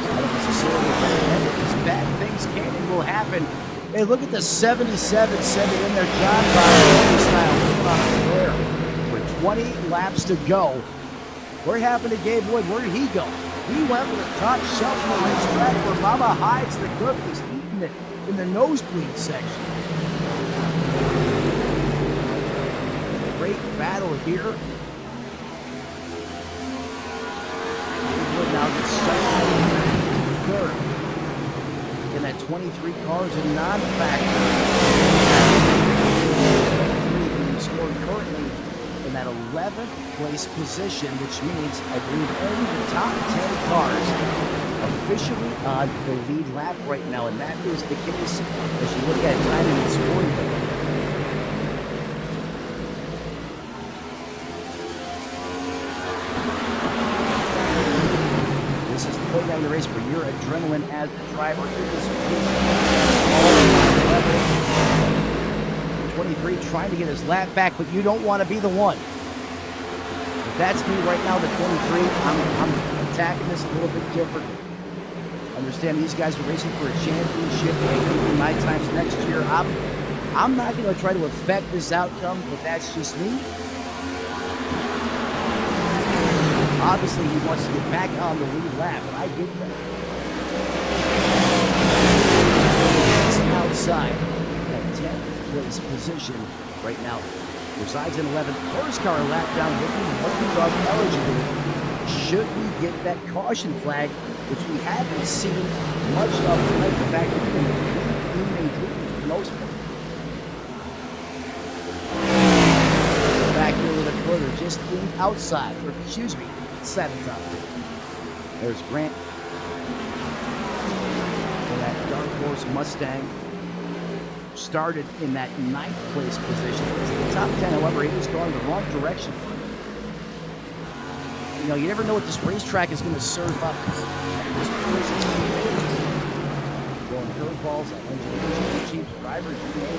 C: I don't necessarily recommend it because bad things can and will happen. Hey, look at the 77 sending in their John Bauer style on a flare. With 20 laps to go. What happened to Gabe Wood? Where did he go? He went for the top shelf of the racetrack where Mama hides the cookies, eating it in the nosebleed section. Great battle here. Gabe Wood now gets second, third. In that 23 cars and non-factor. Being scored currently in that 11th place position, which means I believe only the top 10 cars officially on the lead lap right now, and that is the case as you look at timing and scoring. This is playing the race for your adrenaline as the driver. It is 23 trying to get his lap back, but you don't want to be the one. If that's me right now, the 23, I'm attacking this a little bit different. Understand these guys are racing for a championship, maybe my times next year. I'm not going to try to affect this outcome, but that's just me. Obviously, he wants to get back on the lead lap, and I get that. It's outside that 10th place position right now. Resides in 11th. First car lap down, looking dog eligible. Should we get that caution flag, which we haven't seen much of tonight? In fact, we maintained for the most part. Back here with a further, just in outside, or excuse me, 7th up. There's Grant in that Dark Horse Mustang. Started in that 9th place position. It's in the top 10, however, he was going the wrong direction. You know, you never know what this racetrack is going to serve up. Going curveballs, engineers, cheap drivers, you know.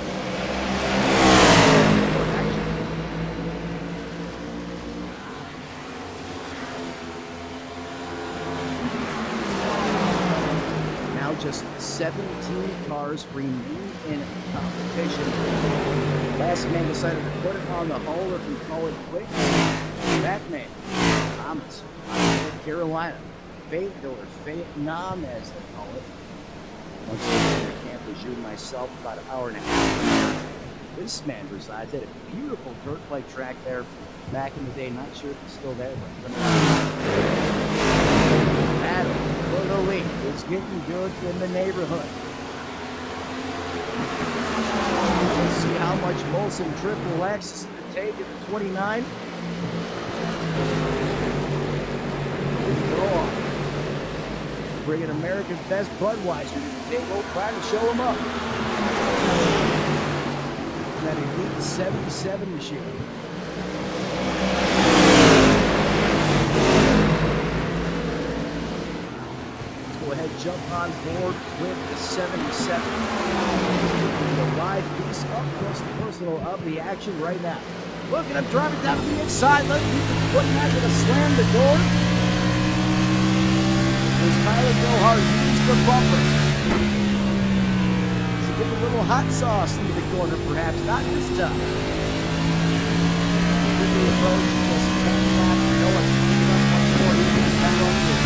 C: Just 17 cars remain in competition. Last man decided to put it on the hauler and call it quick. Batman, Thomas, North Carolina, Fayetteville, Vietnam as they call it. Once again, I can't resume myself about an hour and a half. This man resides at a beautiful dirt bike track there back in the day. Not sure if it's still there, but battle for the lead. It's getting good in the neighborhood. Let's see how much Molson Triple X is at the take at the 29. Go on. Bringing America's best Budweiser to the table, trying to show him up. That elite 77 machine. Let's go ahead, jump on board with the 77. The live piece up close and personal of the action right now. Look at him driving down to the inside. Let's keep the foot not going to slam the door. As Tyler Gohart used the bumper. To get a little hot sauce into the corner, perhaps. Not this time. Quickly approach, just turn back. No one picking up once more. He gets back on through.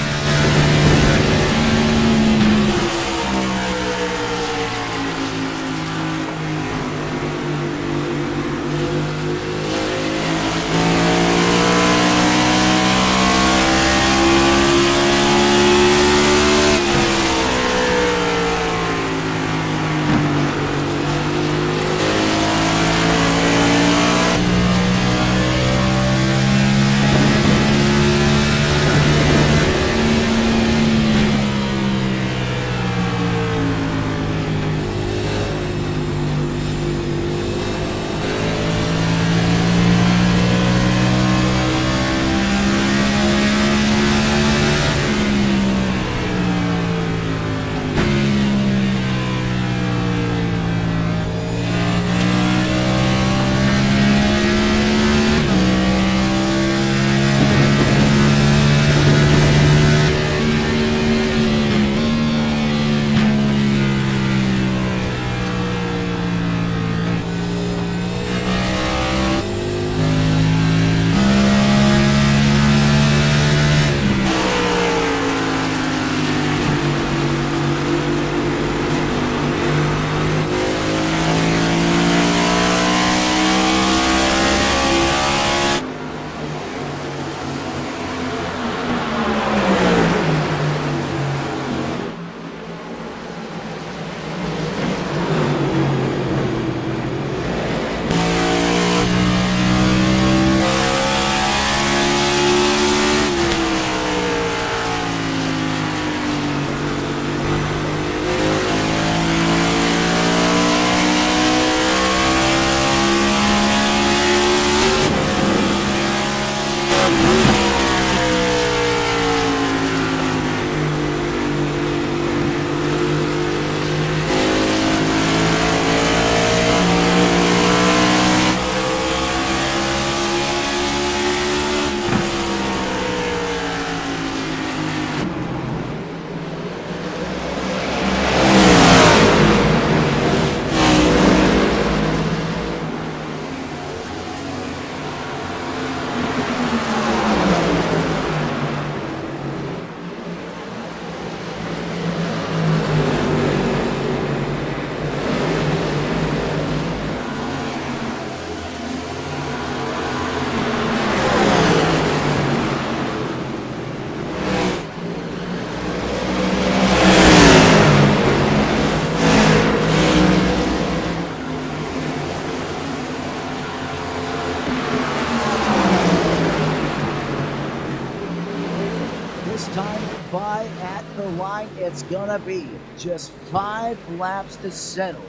C: Time by at the line, it's gonna be just 5 laps to settle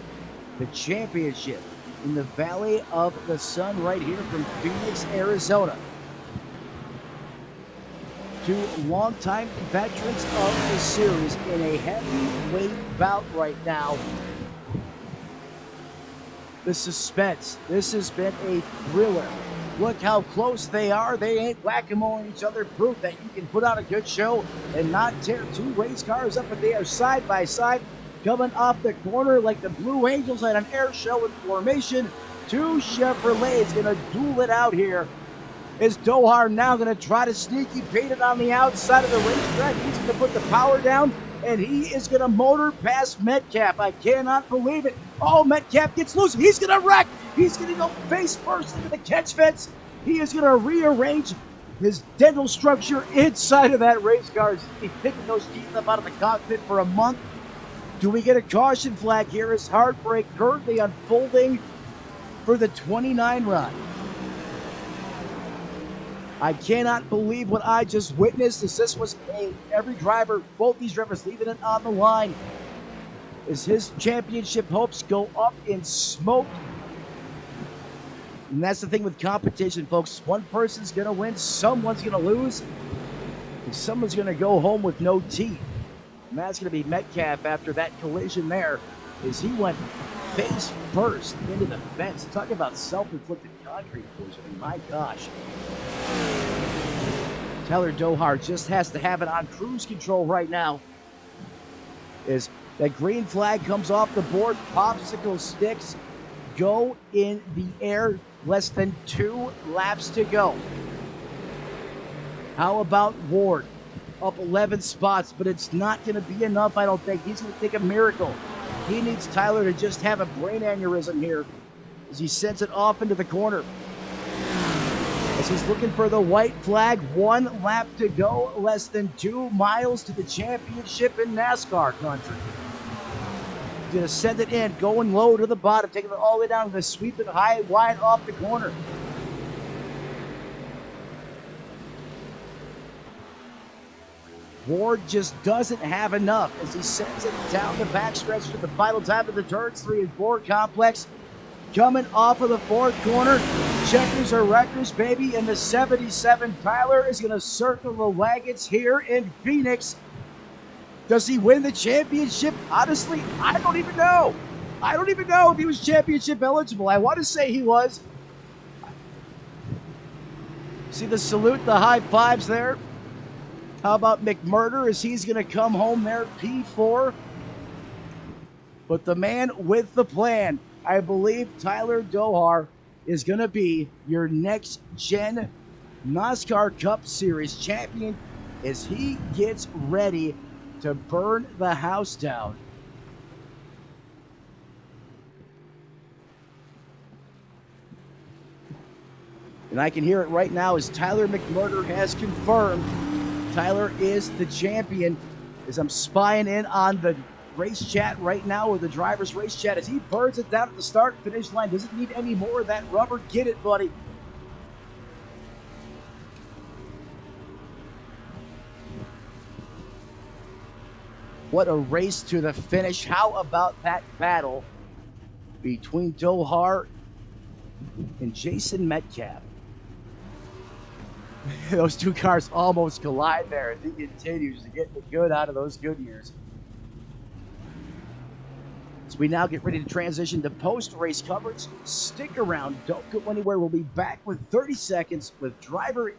C: the championship in the Valley of the Sun right here from Phoenix, Arizona. 2 longtime veterans of the series in a heavyweight bout right now. The suspense, this has been a thriller. Look how close they are. They ain't whack-a-mole each other. Proof that you can put on a good show and not tear 2 race cars up, but they are side by side coming off the corner like the Blue Angels at an air show in formation. 2 Chevrolets going to duel it out here. Is Dohar now going to try to sneaky paint it on the outside of the racetrack? He's going to put the power down, and he is going to motor past Metcalf. I cannot believe it. Oh, Metcalf gets loose. He's going to wreck. He's going to go face first into the catch fence. He is going to rearrange his dental structure inside of that race car. He's picking those teeth up out of the cockpit for a month. Do we get a caution flag here? Is heartbreak currently unfolding for the 29 run? I cannot believe what I just witnessed, as this was every driver, both these drivers leaving it on the line, as his championship hopes go up in smoke. And that's the thing with competition, folks. One person's going to win, someone's going to lose, and someone's going to go home with no teeth. And that's going to be Metcalf after that collision there, as he went face first into the fence. Talk about self-inflicted concrete collision. My gosh. Tyler Dohar just has to have it on cruise control right now. As that green flag comes off the board, popsicle sticks go in the air. Less than 2 laps to go. How about Ward? Up 11 spots, but it's not going to be enough, I don't think. He's going to take a miracle. He needs Tyler to just have a brain aneurysm here as he sends it off into the corner. As he's looking for the white flag, 1 lap to go, less than 2 miles to the championship in NASCAR country. He's going to send it in, going low to the bottom, taking it all the way down, to sweep it high, wide off the corner. Ward just doesn't have enough as he sends it down the backstretch to the final time of the turns 3 and 4 complex. Coming off of the 4th corner, checkers or wreckers, baby, and the 77 Tyler is going to circle the wagons here in Phoenix. Does he win the championship? Honestly, I don't even know. I don't even know if he was championship eligible. I want to say he was. See the salute, the high fives there? How about McMurder, as he's going to come home there, P4? But the man with the plan, I believe Tyler Dohar, is going to be your next gen NASCAR Cup Series champion as he gets ready to burn the house down. And I can hear it right now as Tyler McMurder has confirmed Tyler is the champion. As I'm spying in on the race chat right now, or the driver's race chat, as he burns it down at the start finish line. Doesn't need any more of that rubber. Get it, buddy. What a race to the finish. How about that battle between Dohar and Jason Metcalf? Those two cars almost collide there as he continues to get the good out of those good years. So we now get ready to transition to post-race coverage. Stick around. Don't go anywhere. We'll be back with 30 seconds with driver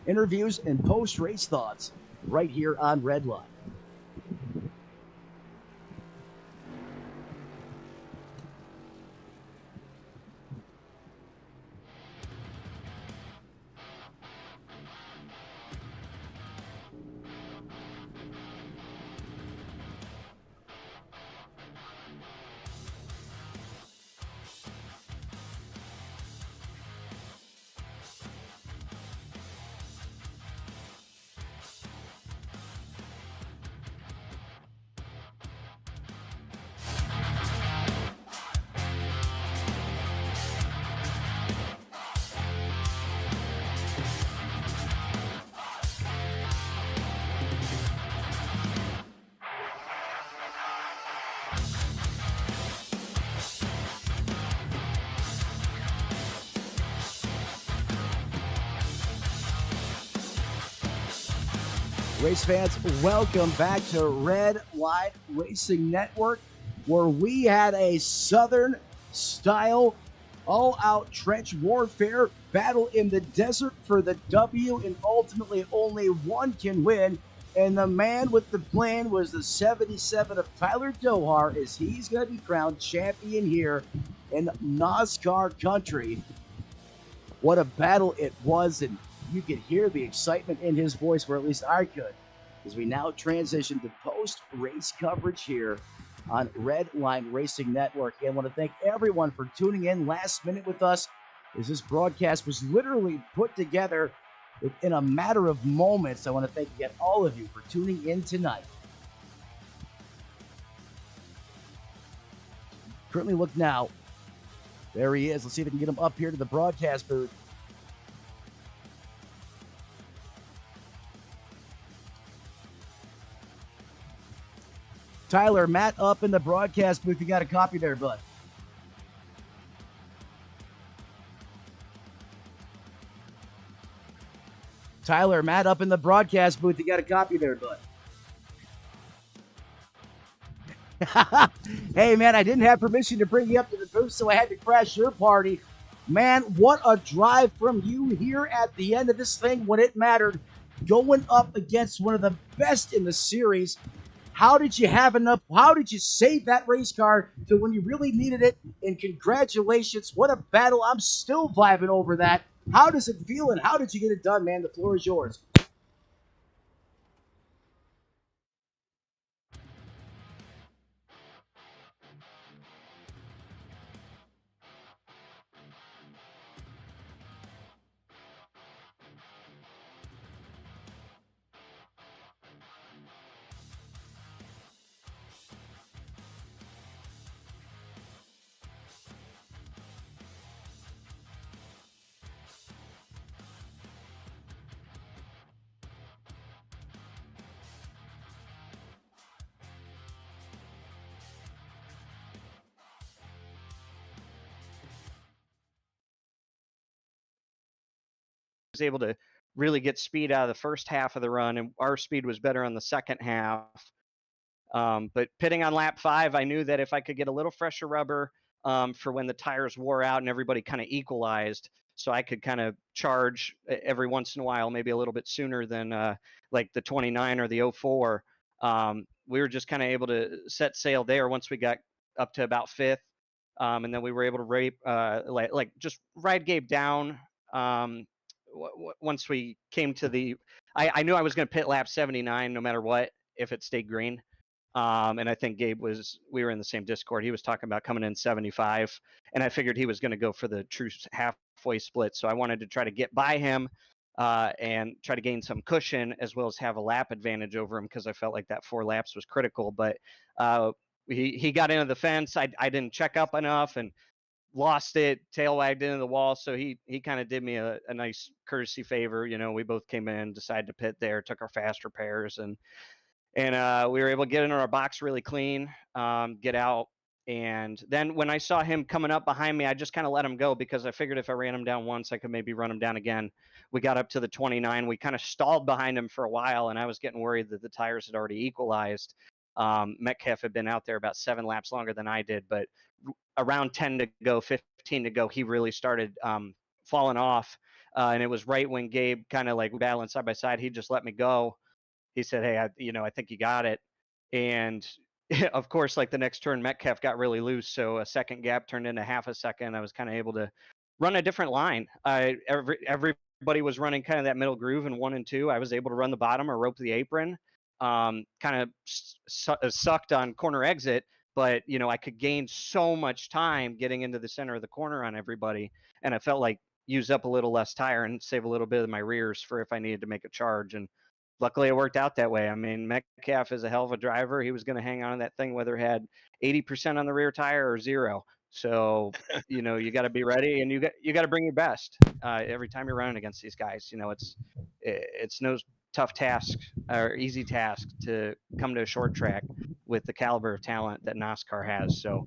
C: interviews and post-race thoughts right here on Redline. Race fans, welcome back to Redline Racing Network, where we had a Southern-style, all-out trench warfare battle in the desert for the W, and ultimately only one can win. And the man with the plan was the 77 of Tyler Dohar, as he's going to be crowned champion here in NASCAR country. What a battle it was, and you could hear the excitement in his voice, or at least I could, as we now transition to post-race coverage here on Redline Racing Network. And I want to thank everyone for tuning in last minute with us, as this broadcast was literally put together in a matter of moments. I want to thank again all of you for tuning in tonight. Currently look now. There he is. Let's see if we can get him up here to the broadcast booth. Tyler, Matt up in the broadcast booth. You got a copy there, bud. Tyler, Matt up in the broadcast booth. You got a copy there, bud. Hey, man, I didn't have permission to bring you up to the booth, so I had to crash your party. Man, what a drive from you here at the end of this thing when it mattered, going up against one of the best in the series. How did you have enough? How did you save that race car to when you really needed it? And congratulations. What a battle. I'm still vibing over that. How does it feel and how did you get it done, man? The floor is yours.
F: Was able to really get speed out of the first half of the run, and our speed was better on the second half. But pitting on lap 5, I knew that if I could get a little fresher rubber for when the tires wore out and everybody kind of equalized, so I could kind of charge every once in a while, maybe a little bit sooner than like the 29 or the 04. We were just kind of able to set sail there once we got up to about 5th. And then we were able to just ride Gabe down. Once we came to I knew I was going to pit lap 79 no matter what, if it stayed green. And I think we were in the same Discord. He was talking about coming in 75, and I figured he was going to go for the true halfway split. So I wanted to try to get by him and try to gain some cushion as well as have a lap advantage over him, because I felt like that 4 laps was critical. But he got into the fence. I didn't check up enough and lost it, tail wagged into the wall. So he kind of did me a nice courtesy favor. You know, we both came in, decided to pit there, took our fast repairs, and we were able to get into our box really clean, get out. And then when I saw him coming up behind me, I just kind of let him go, because I figured if I ran him down once, I could maybe run him down again. We got up to the 29. We kind of stalled behind him for a while, and I was getting worried that the tires had already equalized. Metcalf had been out there about 7 laps longer than I did, but around 10 to go, 15 to go, he really started falling off. And it was right when Gabe kind of like battling side by side, he just let me go. He said, "Hey, I think you got it." And of course, like the next turn, Metcalf got really loose. So a second gap turned into half a second. I was kind of able to run a different line. Everybody was running kind of that middle groove in 1 and 2. I was able to run the bottom or rope the apron. Kind of sucked on corner exit, but I could gain so much time getting into the center of the corner on everybody, and I felt like use up a little less tire and save a little bit of my rears for if I needed to make a charge. And luckily it worked out that way. I mean, Metcalf is a hell of a driver. He was going to hang on to that thing whether it had 80% on the rear tire or 0. So you got to be ready, and you got to bring your best every time you're running against these guys. It's no tough task or easy task to come to a short track with the caliber of talent that Nosscar has. So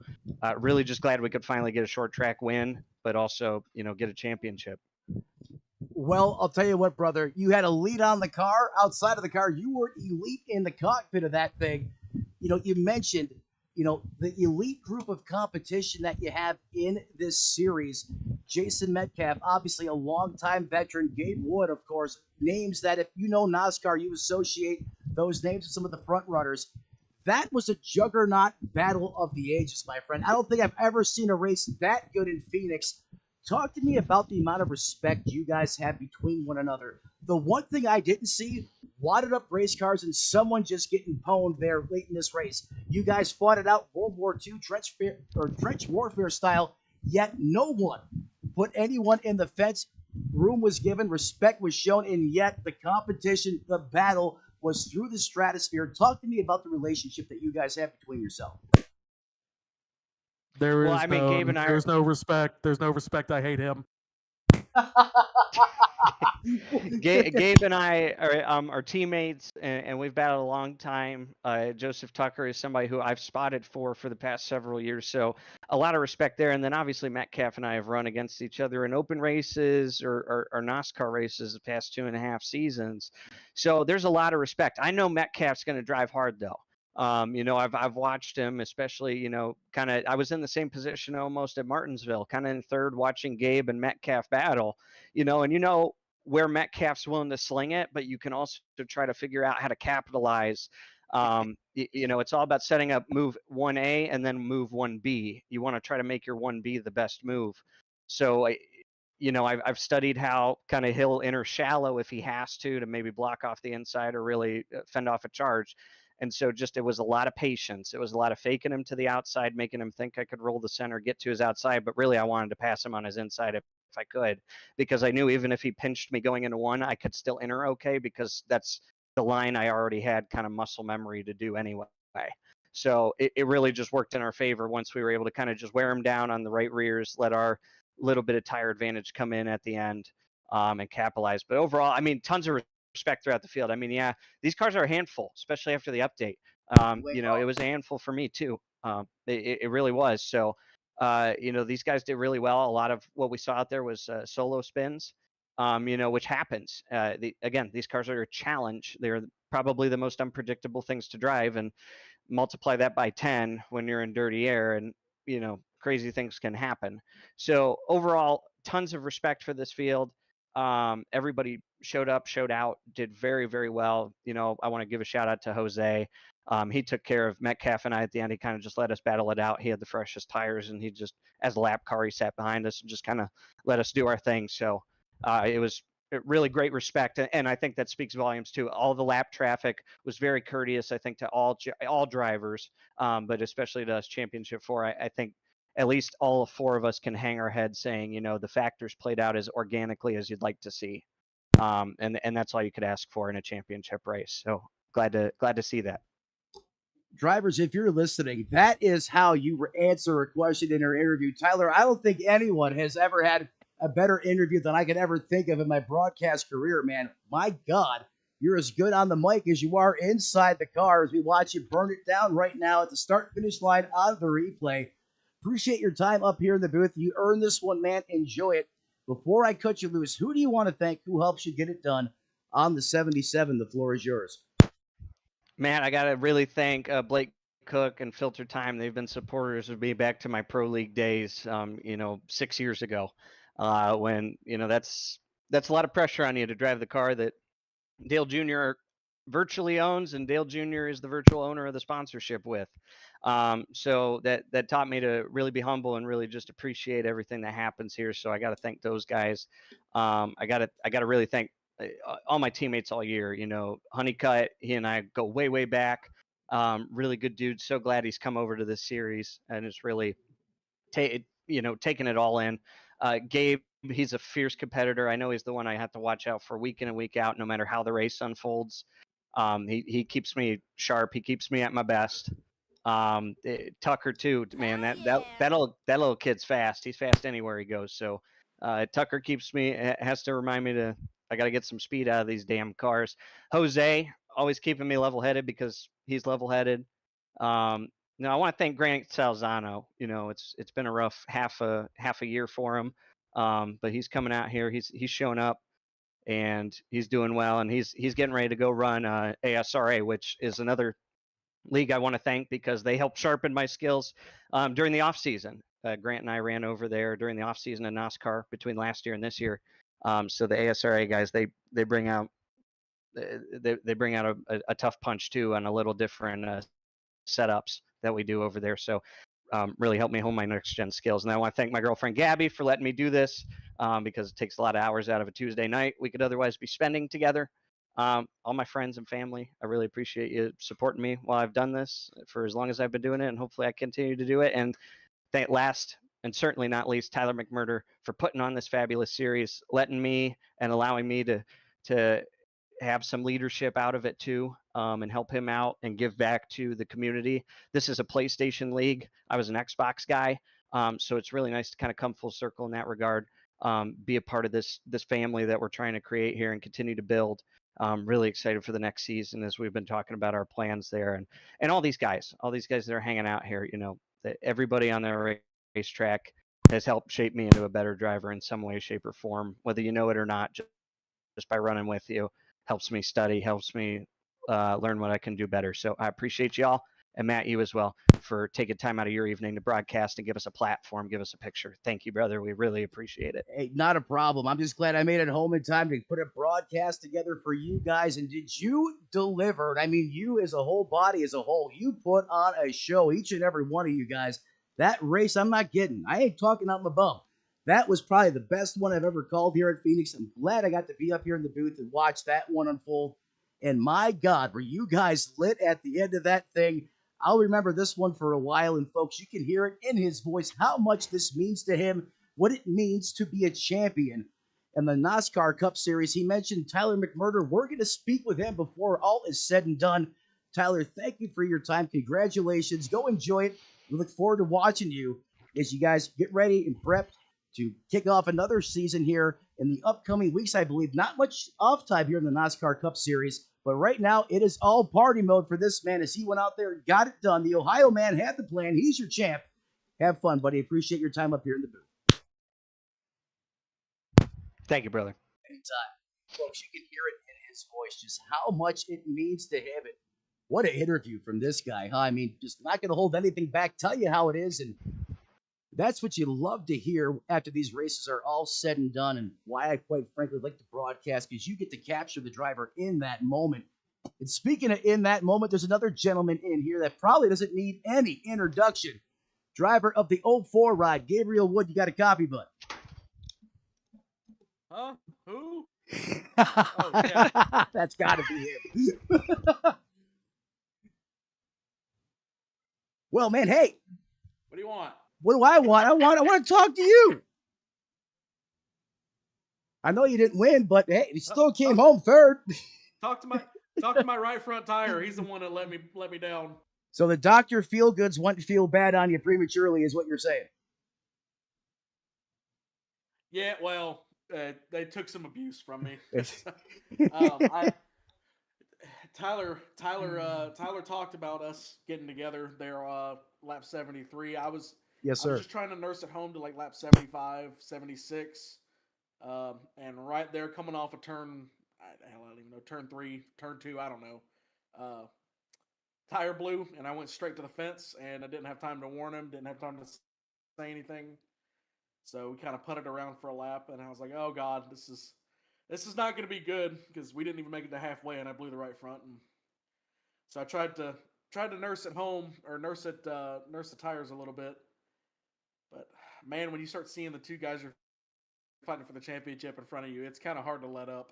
F: really just glad we could finally get a short track win, but also, get a championship.
C: Well, I'll tell you what, brother. You had a lead on the car. Outside of the car, you were elite in the cockpit of that thing. You mentioned, the elite group of competition that you have in this series. Jason Metcalf, obviously a longtime veteran. Gabe Wood, of course, names that if you know NASCAR, you associate those names with some of the front runners. That was a juggernaut battle of the ages, my friend. I don't think I've ever seen a race that good in Phoenix. Talk to me about the amount of respect you guys have between one another. The one thing I didn't see, wadded up race cars and someone just getting pwned there late in this race. You guys fought it out World War II trench warfare style, yet no one put anyone in the fence. Room was given, respect was shown, and yet the competition, the battle was through the stratosphere. Talk to me about the relationship that you guys have between yourself.
G: Gabe and I. There's no respect. There's no respect. I hate him.
F: Gabe and I are teammates, and we've battled a long time. Joseph Tucker is somebody who I've spotted for the past several years, so a lot of respect there. And then obviously Metcalf and I have run against each other in open races or Nosscar races the past 2.5 seasons. So there's a lot of respect. I know Metcalf's going to drive hard though. I've watched him, especially, kind of. I was in the same position almost at Martinsville, kind of in third, watching Gabe and Metcalf battle. And where Metcalf's willing to sling it, but you can also try to figure out how to capitalize. It's all about setting up move 1A and then move 1B. You want to try to make your 1B the best move. So, I've studied how kind of he'll enter shallow if he has to maybe block off the inside or really fend off a charge. And so it was a lot of patience. It was a lot of faking him to the outside, making him think I could roll the center, get to his outside, but really I wanted to pass him on his inside if I could, because I knew even if he pinched me going into one, I could still enter okay, because that's the line I already had kind of muscle memory to do anyway. So it really just worked in our favor once we were able to kind of just wear him down on the right rears, let our little bit of tire advantage come in at the end, and capitalize. But overall, I mean, tons of respect throughout the field. I mean, yeah, these cars are a handful, especially after the update. It was a handful for me too. It really was. So, these guys did really well. A lot of what we saw out there was solo spins, which happens. These cars are a challenge. They're probably the most unpredictable things to drive, and multiply that by 10 when you're in dirty air, and crazy things can happen. So overall, tons of respect for this field. Everybody showed up, showed out, did very, very well. I want to give a shout out to Jose. He took care of Metcalf and I at the end. He kind of just let us battle it out. He had the freshest tires, and he just, as a lap car, he sat behind us and just kind of let us do our thing. So it was really great respect, and I think that speaks volumes too. All the lap traffic was very courteous, I think, to all drivers, but especially to us Championship 4. I think at least all 4 of us can hang our heads saying, the factors played out as organically as you'd like to see, and that's all you could ask for in a championship race. So glad to see that.
C: Drivers, if you're listening, that is how you answer a question in an interview. Tyler, I don't think anyone has ever had a better interview than I could ever think of in my broadcast career, man. My God, you're as good on the mic as you are inside the car as we watch you burn it down right now at the start-finish line on the replay. Appreciate your time up here in the booth. You earned this one, man. Enjoy it. Before I cut you loose, who do you want to thank? Who helps you get it done on the 77? The floor is yours.
F: Man, I got to really thank Blake Cook and Filter Time. They've been supporters of me back to my Pro League days, 6 years ago, when, that's a lot of pressure on you to drive the car that Dale Jr. virtually owns, and Dale Jr. is the virtual owner of the sponsorship with. So that taught me to really be humble and really just appreciate everything that happens here. So I got to thank those guys. I got to really thank all my teammates all year. Honeycutt, he and I go way, way back. Really good dude. So glad he's come over to this series and it's really taking it all in. Gabe, he's a fierce competitor. I know he's the one I have to watch out for week in and week out, no matter how the race unfolds. He keeps me sharp. He keeps me at my best. Tucker too, man. That little kid's fast. He's fast anywhere he goes. So Tucker has to remind me I got to get some speed out of these damn cars. Jose, always keeping me level-headed because he's level-headed. I want to thank Grant Salzano. It's been a rough half a year for him, but he's coming out here. He's showing up, and he's doing well, and he's getting ready to go run ASRA, which is another league I want to thank because they helped sharpen my skills during the off season. Grant and I ran over there during the off season in Nosscar between last year and this year. So the ASRA guys, they bring out a tough punch too, on a little different setups that we do over there. So really helped me hone my next gen skills. And I want to thank my girlfriend Gabby for letting me do this because it takes a lot of hours out of a Tuesday night we could otherwise be spending together. All my friends and family, I really appreciate you supporting me while I've done this for as long as I've been doing it, and hopefully I continue to do it. And thank last and certainly not least Tyler McMurder for putting on this fabulous series, letting me and allowing me to have some leadership out of it too, and help him out and give back to the community. This is a PlayStation league. I was an Xbox guy, so it's really nice to kind of come full circle in that regard. be a part of this family that we're trying to create here and continue to build. Really excited for the next season as we've been talking about our plans there, and all these guys that are hanging out here. That everybody on the racetrack has helped shape me into a better driver in some way, shape, or form, whether you know it or not. Just by running with you, helps me study, helps me learn what I can do better. So I appreciate y'all, and Matt, you as well, for taking time out of your evening to broadcast and give us a platform, give us a picture. Thank you, brother. We really appreciate it.
C: Hey, not a problem. I'm just glad I made it home in time to put a broadcast together for you guys. And did you deliver? I mean, you as a whole body, as a whole, you put on a show, each and every one of you guys. That race, I'm not kidding. I ain't talking out my bum. That was probably the best one I've ever called here at Phoenix. I'm glad I got to be up here in the booth and watch that one unfold. And my God, were you guys lit at the end of that thing? I'll remember this one for a while. And folks, you can hear it in his voice how much this means to him, what it means to be a champion. In the Nosscar Cup Series, he mentioned Tyler McMurder. We're going to speak with him before all is said and done. Tyler, thank you for your time. Congratulations. Go enjoy it. We look forward to watching you as you guys get ready and prepped to kick off another season here in the upcoming weeks, I believe. Not much off time here in the NASCAR Cup Series, but right now it is all party mode for this man as he went out there and got it done. The Ohio man had the plan. He's your champ. Have fun, buddy. Appreciate your time up here in the booth.
F: Thank you, brother.
C: Anytime. Folks, you can hear it in his voice just how much it means to him. And what an interview from this guy, huh? I mean, just not going to hold anything back, tell you how it is, and that's what you love to hear after these races are all said and done, and why I quite frankly like to broadcast, because you get to capture the driver in that moment. And speaking of in that moment, there's another gentleman in here that probably doesn't need any introduction. Driver of the 04 ride, Gabriel Wood. You got a copy, bud.
G: Huh? Who? Oh, yeah.
C: That's got to be him. Well, man, hey.
G: What do you want?
C: What do I want? I want to talk to you. I know you didn't win, but hey, you still came home third.
G: Talk to my right front tire. He's the one that let me down.
C: So the Dr. Feelgoods went to feel bad on you prematurely, is what you're saying.
G: Yeah, well, they took some abuse from me. Tyler talked about us getting together there lap 73.
C: Yes, sir.
G: I was just trying to nurse it home to like lap 75, 76. And right there coming off a turn, I don't even know, turn 3, turn 2, I don't know. Tire blew and I went straight to the fence and I didn't have time to warn him, didn't have time to say anything. So we kind of putted around for a lap and I was like, oh God, this is not going to be good because we didn't even make it to halfway and I blew the right front. And so I tried to nurse it home or nurse the tires a little bit. But man, when you start seeing the two guys are fighting for the championship in front of you, it's kind of hard to let up.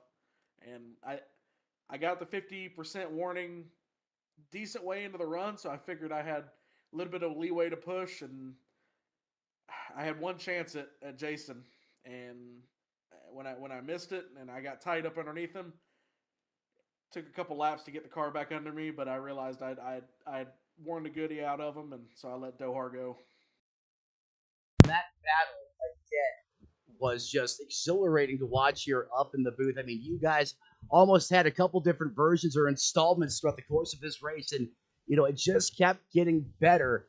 G: And I got the 50% warning decent way into the run, so I figured I had a little bit of leeway to push, and I had one chance at Jason, and when I missed it and I got tied up underneath him, took a couple laps to get the car back under me, but I realized I'd worn the goodie out of him, and so I let Dohar go.
C: That battle again was just exhilarating to watch here up in the booth. I mean, you guys almost had a couple different versions or installments throughout the course of this race, and it just kept getting better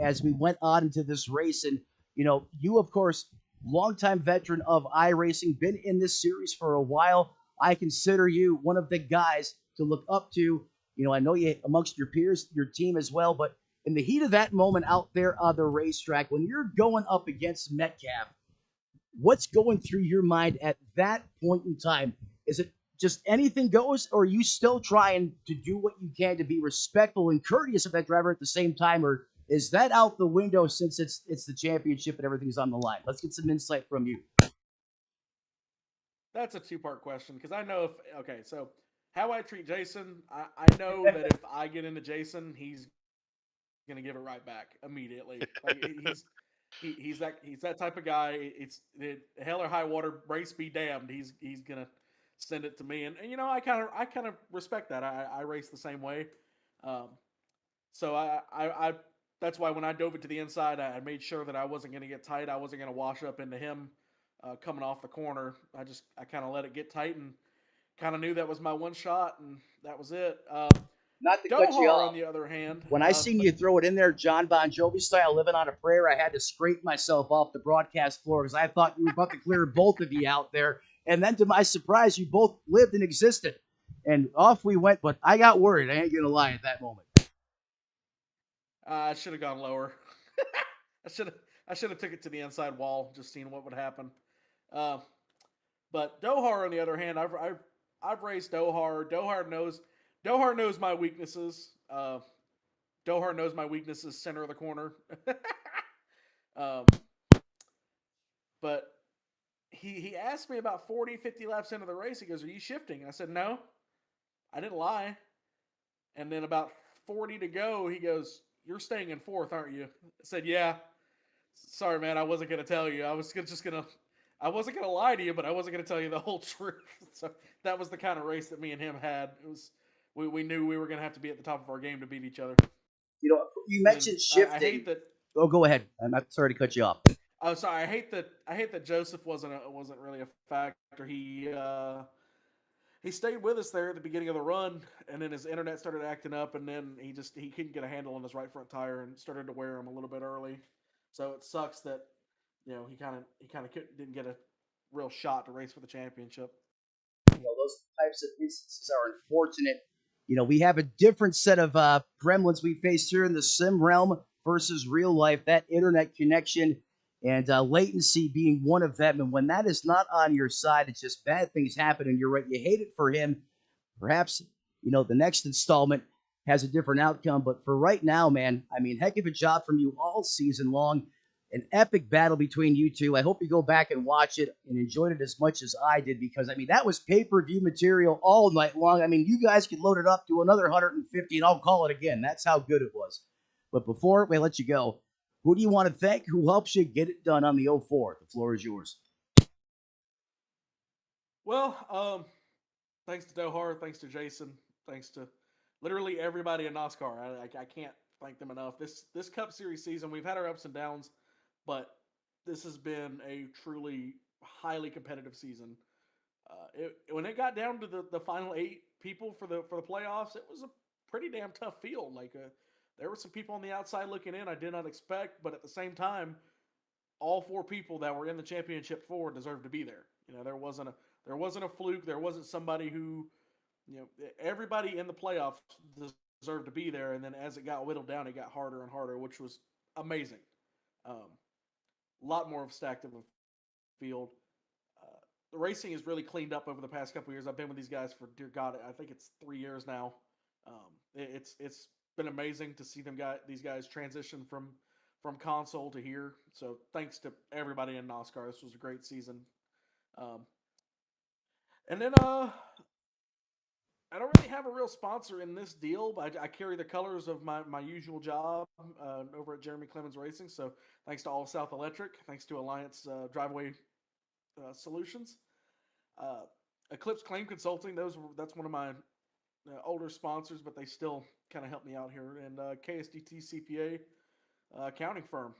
C: as we went on into this race. And you, of course, longtime veteran of iRacing, been in this series for a while. I consider you one of the guys to look up to. I know you amongst your peers, your team as well, but in the heat of that moment out there on the racetrack, when you're going up against Metcalf, what's going through your mind at that point in time? Is it just anything goes, or are you still trying to do what you can to be respectful and courteous of that driver at the same time, or is that out the window since it's the championship and everything's on the line? Let's get some insight from you.
G: That's a two-part question because I know so how I treat Jason, I know that if I get into Jason, he's gonna give it right back immediately. Like he's that type of guy. It's hell or high water, race be damned. He's gonna send it to me, and I kind of respect that. I race the same way. So I that's why when I dove it to the inside, I made sure that I wasn't gonna get tight. I wasn't gonna wash up into him. coming off the corner. I kind of let it get tight and kind of knew that was my one shot, and that was it.
C: Not to cut you
G: Dohar, on
C: off.
G: the other hand,
C: When I seen you throw it in there, John Bon Jovi style, living on a prayer, I had to scrape myself off the broadcast floor because I thought you were about to clear both of you out there. And then to my surprise, you both lived and existed. And off we went, but I got worried. I ain't going to lie at that moment.
G: I should have gone lower. I should have took it to the inside wall, just seeing what would happen. But Dohar, on the other hand, I've raced Dohar. Dohar knows my weaknesses. Dohar knows my weaknesses, center of the corner. um, but he asked me about 40, 50 laps into the race. He goes, "Are you shifting?" I said, "No, I didn't lie." And then about 40 to go, he goes, "You're staying in fourth, aren't you?" I said, "Yeah." Sorry, man, I wasn't gonna tell you. I wasn't gonna lie to you, but I wasn't gonna tell you the whole truth. So that was the kind of race that me and him had. It was we knew we were gonna have to be at the top of our game to beat each other.
C: You know, you mentioned shifting.
G: I hate that.
C: Oh, go ahead. I'm not sorry to cut you off.
G: Oh, sorry. I hate that Joseph wasn't really a factor. He stayed with us there at the beginning of the run, and then his internet started acting up, and then he couldn't get a handle on his right front tire and started to wear him a little bit early. So it sucks that he kind of didn't get a real shot to race for the championship.
C: Those types of instances are unfortunate. We have a different set of gremlins we face here in the sim realm versus real life. That internet connection and latency being one of them. And when that is not on your side, it's just bad things happen. And you're right, you hate it for him. Perhaps, the next installment has a different outcome. But for right now, man, I mean, heck of a job from you all season long. An epic battle between you two. I hope you go back and watch it and enjoyed it as much as I did because, I mean, that was pay-per-view material all night long. I mean, you guys could load it up to another 150 and I'll call it again. That's how good it was. But before we let you go, who do you want to thank? Who helps you get it done on the 04? The floor is yours.
G: Well, thanks to Dohar, thanks to Jason, thanks to literally everybody in Nosscar. I can't thank them enough. This Cup Series season, we've had our ups and downs, but this has been a truly highly competitive season. When it got down to the final 8 people for the playoffs, it was a pretty damn tough field. There were some people on the outside looking in I did not expect, but at the same time, all 4 people that were in the championship 4 deserved to be there. There wasn't a fluke. There wasn't somebody who, everybody in the playoffs deserved to be there. And then as it got whittled down, it got harder and harder, which was amazing. A lot more of a stacked of a field. The racing has really cleaned up over the past couple of years. I've been with these guys for, dear God, I think it's 3 years now. It's been amazing to see these guys transition from console to here. So thanks to everybody in Nosscar. This was a great season. And then I don't really have a real sponsor in this deal, but I carry the colors of my usual job over at Jeremy Clemens Racing. So thanks to All South Electric, thanks to Alliance Driveway Solutions, Eclipse Claim Consulting. That's one of my older sponsors, but they still kind of help me out here. And KSDT CPA accounting firm.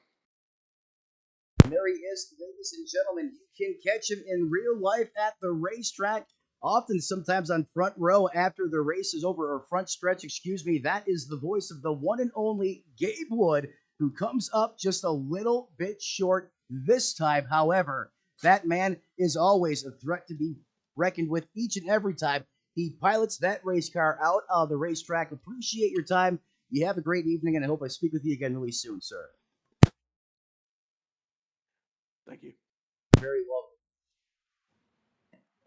C: And there he is, ladies and gentlemen. You can catch him in real life at the racetrack, often sometimes on front row after the race is over, or front stretch, excuse me. That is the voice of the one and only Gabe Wood, who comes up just a little bit short this time. However, that man is always a threat to be reckoned with each and every time he pilots that race car out of the racetrack. Appreciate your time. You have a great evening, and I hope I speak with you again really soon, sir.
G: Thank you.
C: Very welcome.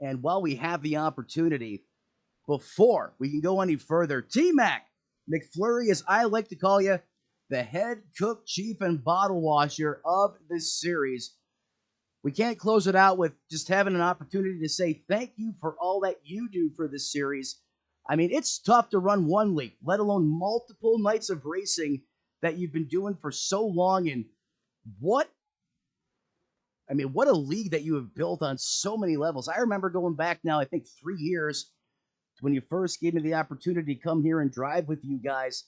C: And while we have the opportunity, before we can go any further, T-Mac McFlurry, as I like to call you, the head cook, chief, and bottle washer of this series. We can't close it out with just having an opportunity to say thank you for all that you do for this series. I mean, it's tough to run one league, let alone multiple nights of racing that you've been doing for so long. And what a league that you have built on so many levels. I remember going back now, I think 3 years, when you first gave me the opportunity to come here and drive with you guys.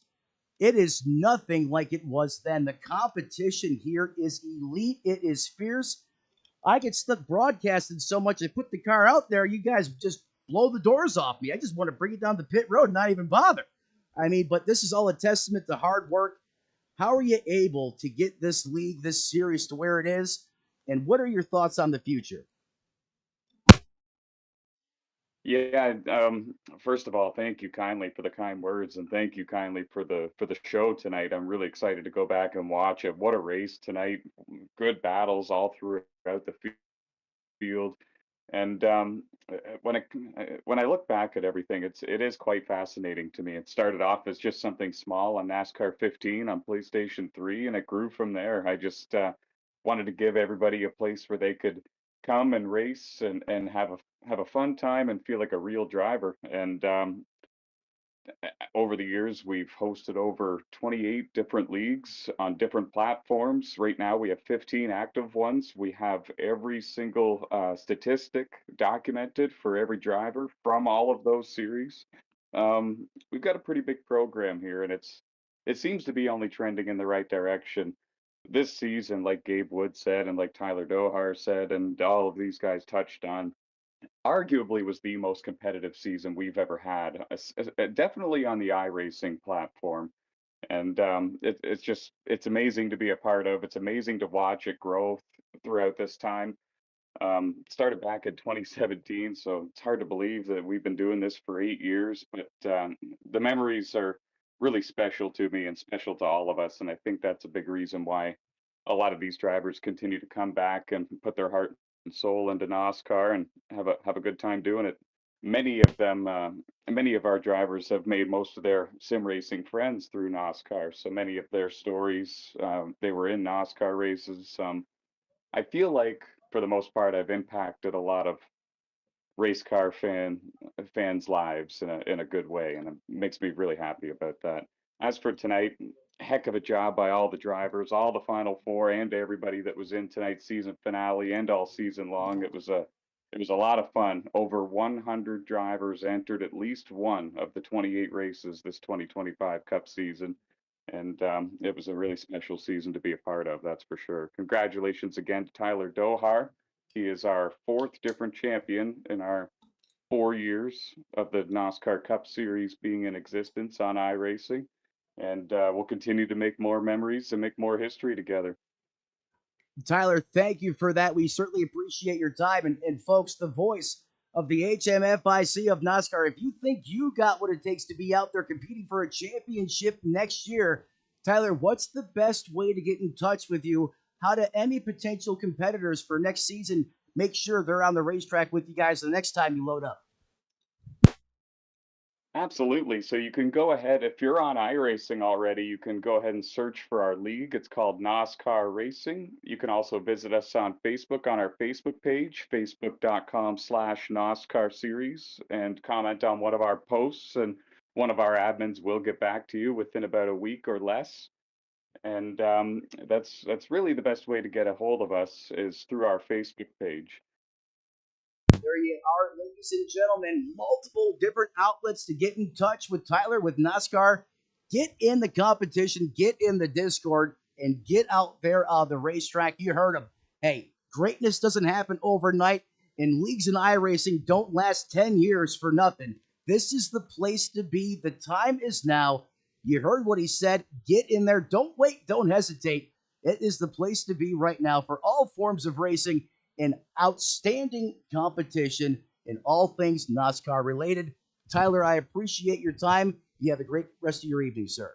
C: It is nothing like it was then. The competition here is elite. It is fierce. I get stuck broadcasting so much. I put the car out there, you guys just blow the doors off me. I just want to bring it down the pit road and not even bother. I mean, but this is all a testament to hard work. How are you able to get this league, this series to where it is? And what are your thoughts on the future?
H: Yeah, first of all, thank you kindly for the kind words, and thank you kindly for the show tonight. I'm really excited to go back and watch it. What a race tonight! Good battles all throughout the field. And when I look back at everything, it is quite fascinating to me. It started off as just something small on NASCAR 15 on PlayStation 3, and it grew from there. I just wanted to give everybody a place where they could come and race and have a fun time and feel like a real driver. And over the years, we've hosted over 28 different leagues on different platforms. Right now, we have 15 active ones. We have every single statistic documented for every driver from all of those series. We've got a pretty big program here, and it seems to be only trending in the right direction. This season, like Gabe Wood said, and like Tyler Dohar said, and all of these guys touched on, arguably was the most competitive season we've ever had. Definitely on the iRacing platform, and it's amazing to be a part of. It's amazing to watch it grow throughout this time. Started back in 2017, so it's hard to believe that we've been doing this for 8 years. But the memories are really special to me and special to all of us, and I think that's a big reason why a lot of these drivers continue to come back and put their heart and soul into NASCAR and have a good time doing it. Many of them, many of our drivers have made most of their sim racing friends through NASCAR. So many of their stories, they were in NASCAR races. I feel like for the most part, I've impacted a lot of race car fans' lives in a good way, and it makes me really happy about that. As for tonight, heck of a job by all the drivers, all the Final Four, and everybody that was in tonight's season finale and all season long. It was a lot of fun. Over 100 drivers entered at least one of the 28 races this 2025 Cup season. And it was a really special season to be a part of, that's for sure. Congratulations again to Tyler Dohar. He is our fourth different champion in our 4 years of the NOSCAR Cup Series being in existence on iRacing. And we'll continue to make more memories and make more history together.
C: Tyler, thank you for that. We certainly appreciate your time. And folks, the voice of the HMFIC of NASCAR. If you think you got what it takes to be out there competing for a championship next year, Tyler, what's the best way to get in touch with you? How do any potential competitors for next season make sure they're on the racetrack with you guys the next time you load up?
H: Absolutely. So you can go ahead, if you're on iRacing already, you can go ahead and search for our league. It's called NOSCAR Racing. You can also visit us on Facebook on our Facebook page, facebook.com/NOSCAR Series, and comment on one of our posts, and one of our admins will get back to you within about a week or less. And that's really the best way to get a hold of us is through our Facebook page.
C: There you are, ladies and gentlemen. Multiple different outlets to get in touch with Tyler, with NASCAR. Get in the competition, get in the Discord, and get out there on the racetrack. You heard him. Hey, greatness doesn't happen overnight, and leagues in iRacing don't last 10 years for nothing. This is the place to be. The time is now. You heard what he said. Get in there. Don't wait. Don't hesitate. It is the place to be right now for all forms of racing and outstanding competition in all things NASCAR related. Tyler, I appreciate your time. You have a great rest of your evening, sir.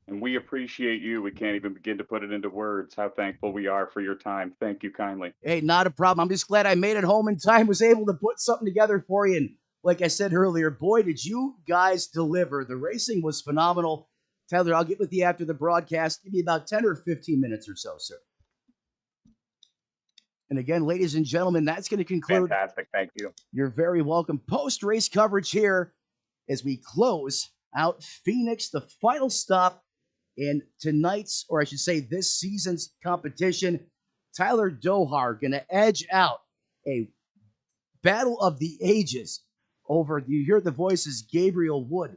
H: And we appreciate you. We can't even begin to put it into words how thankful we are for your time. Thank you kindly.
C: Hey, not a problem. I'm just glad I made it home in time, was able to put something together for you. And like I said earlier, boy, did you guys deliver. The racing was phenomenal. Tyler, I'll get with you after the broadcast. Give me about 10 or 15 minutes or so, sir. And again, ladies and gentlemen, that's going to conclude.
H: Fantastic. Thank you.
C: You're very welcome. Post-race coverage here as we close out Phoenix, the final stop in tonight's, or I should say this season's competition. Tyler Dohar going to edge out a battle of the ages over, you hear the voices, Gabriel Wood.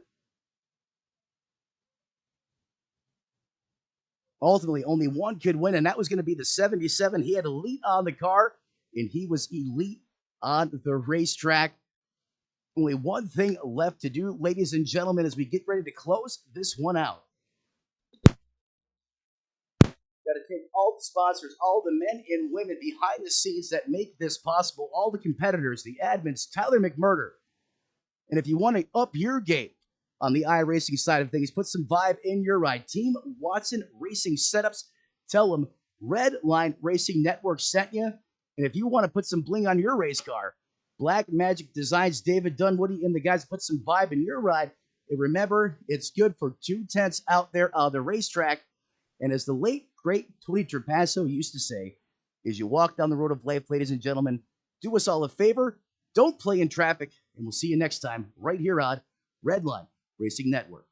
C: Ultimately, only one could win, and that was going to be the 77. He had elite on the car, and he was elite on the racetrack. Only one thing left to do, ladies and gentlemen, as we get ready to close this one out. Got to thank all the sponsors, all the men and women behind the scenes that make this possible, all the competitors, the admins, Tyler McMurder. And if you want to up your game on the iRacing side of things, put some vibe in your ride. Team Watson Racing Setups. Tell them Redline Racing Network sent you. And if you want to put some bling on your race car, Black Magic Designs, David Dunwoody, and the guys put some vibe in your ride. And remember, it's good for 2/10 out there on the racetrack. And as the late, great Tony Trapasso used to say, as you walk down the road of life, ladies and gentlemen, do us all a favor. Don't play in traffic, and we'll see you next time right here on Redline Racing Network.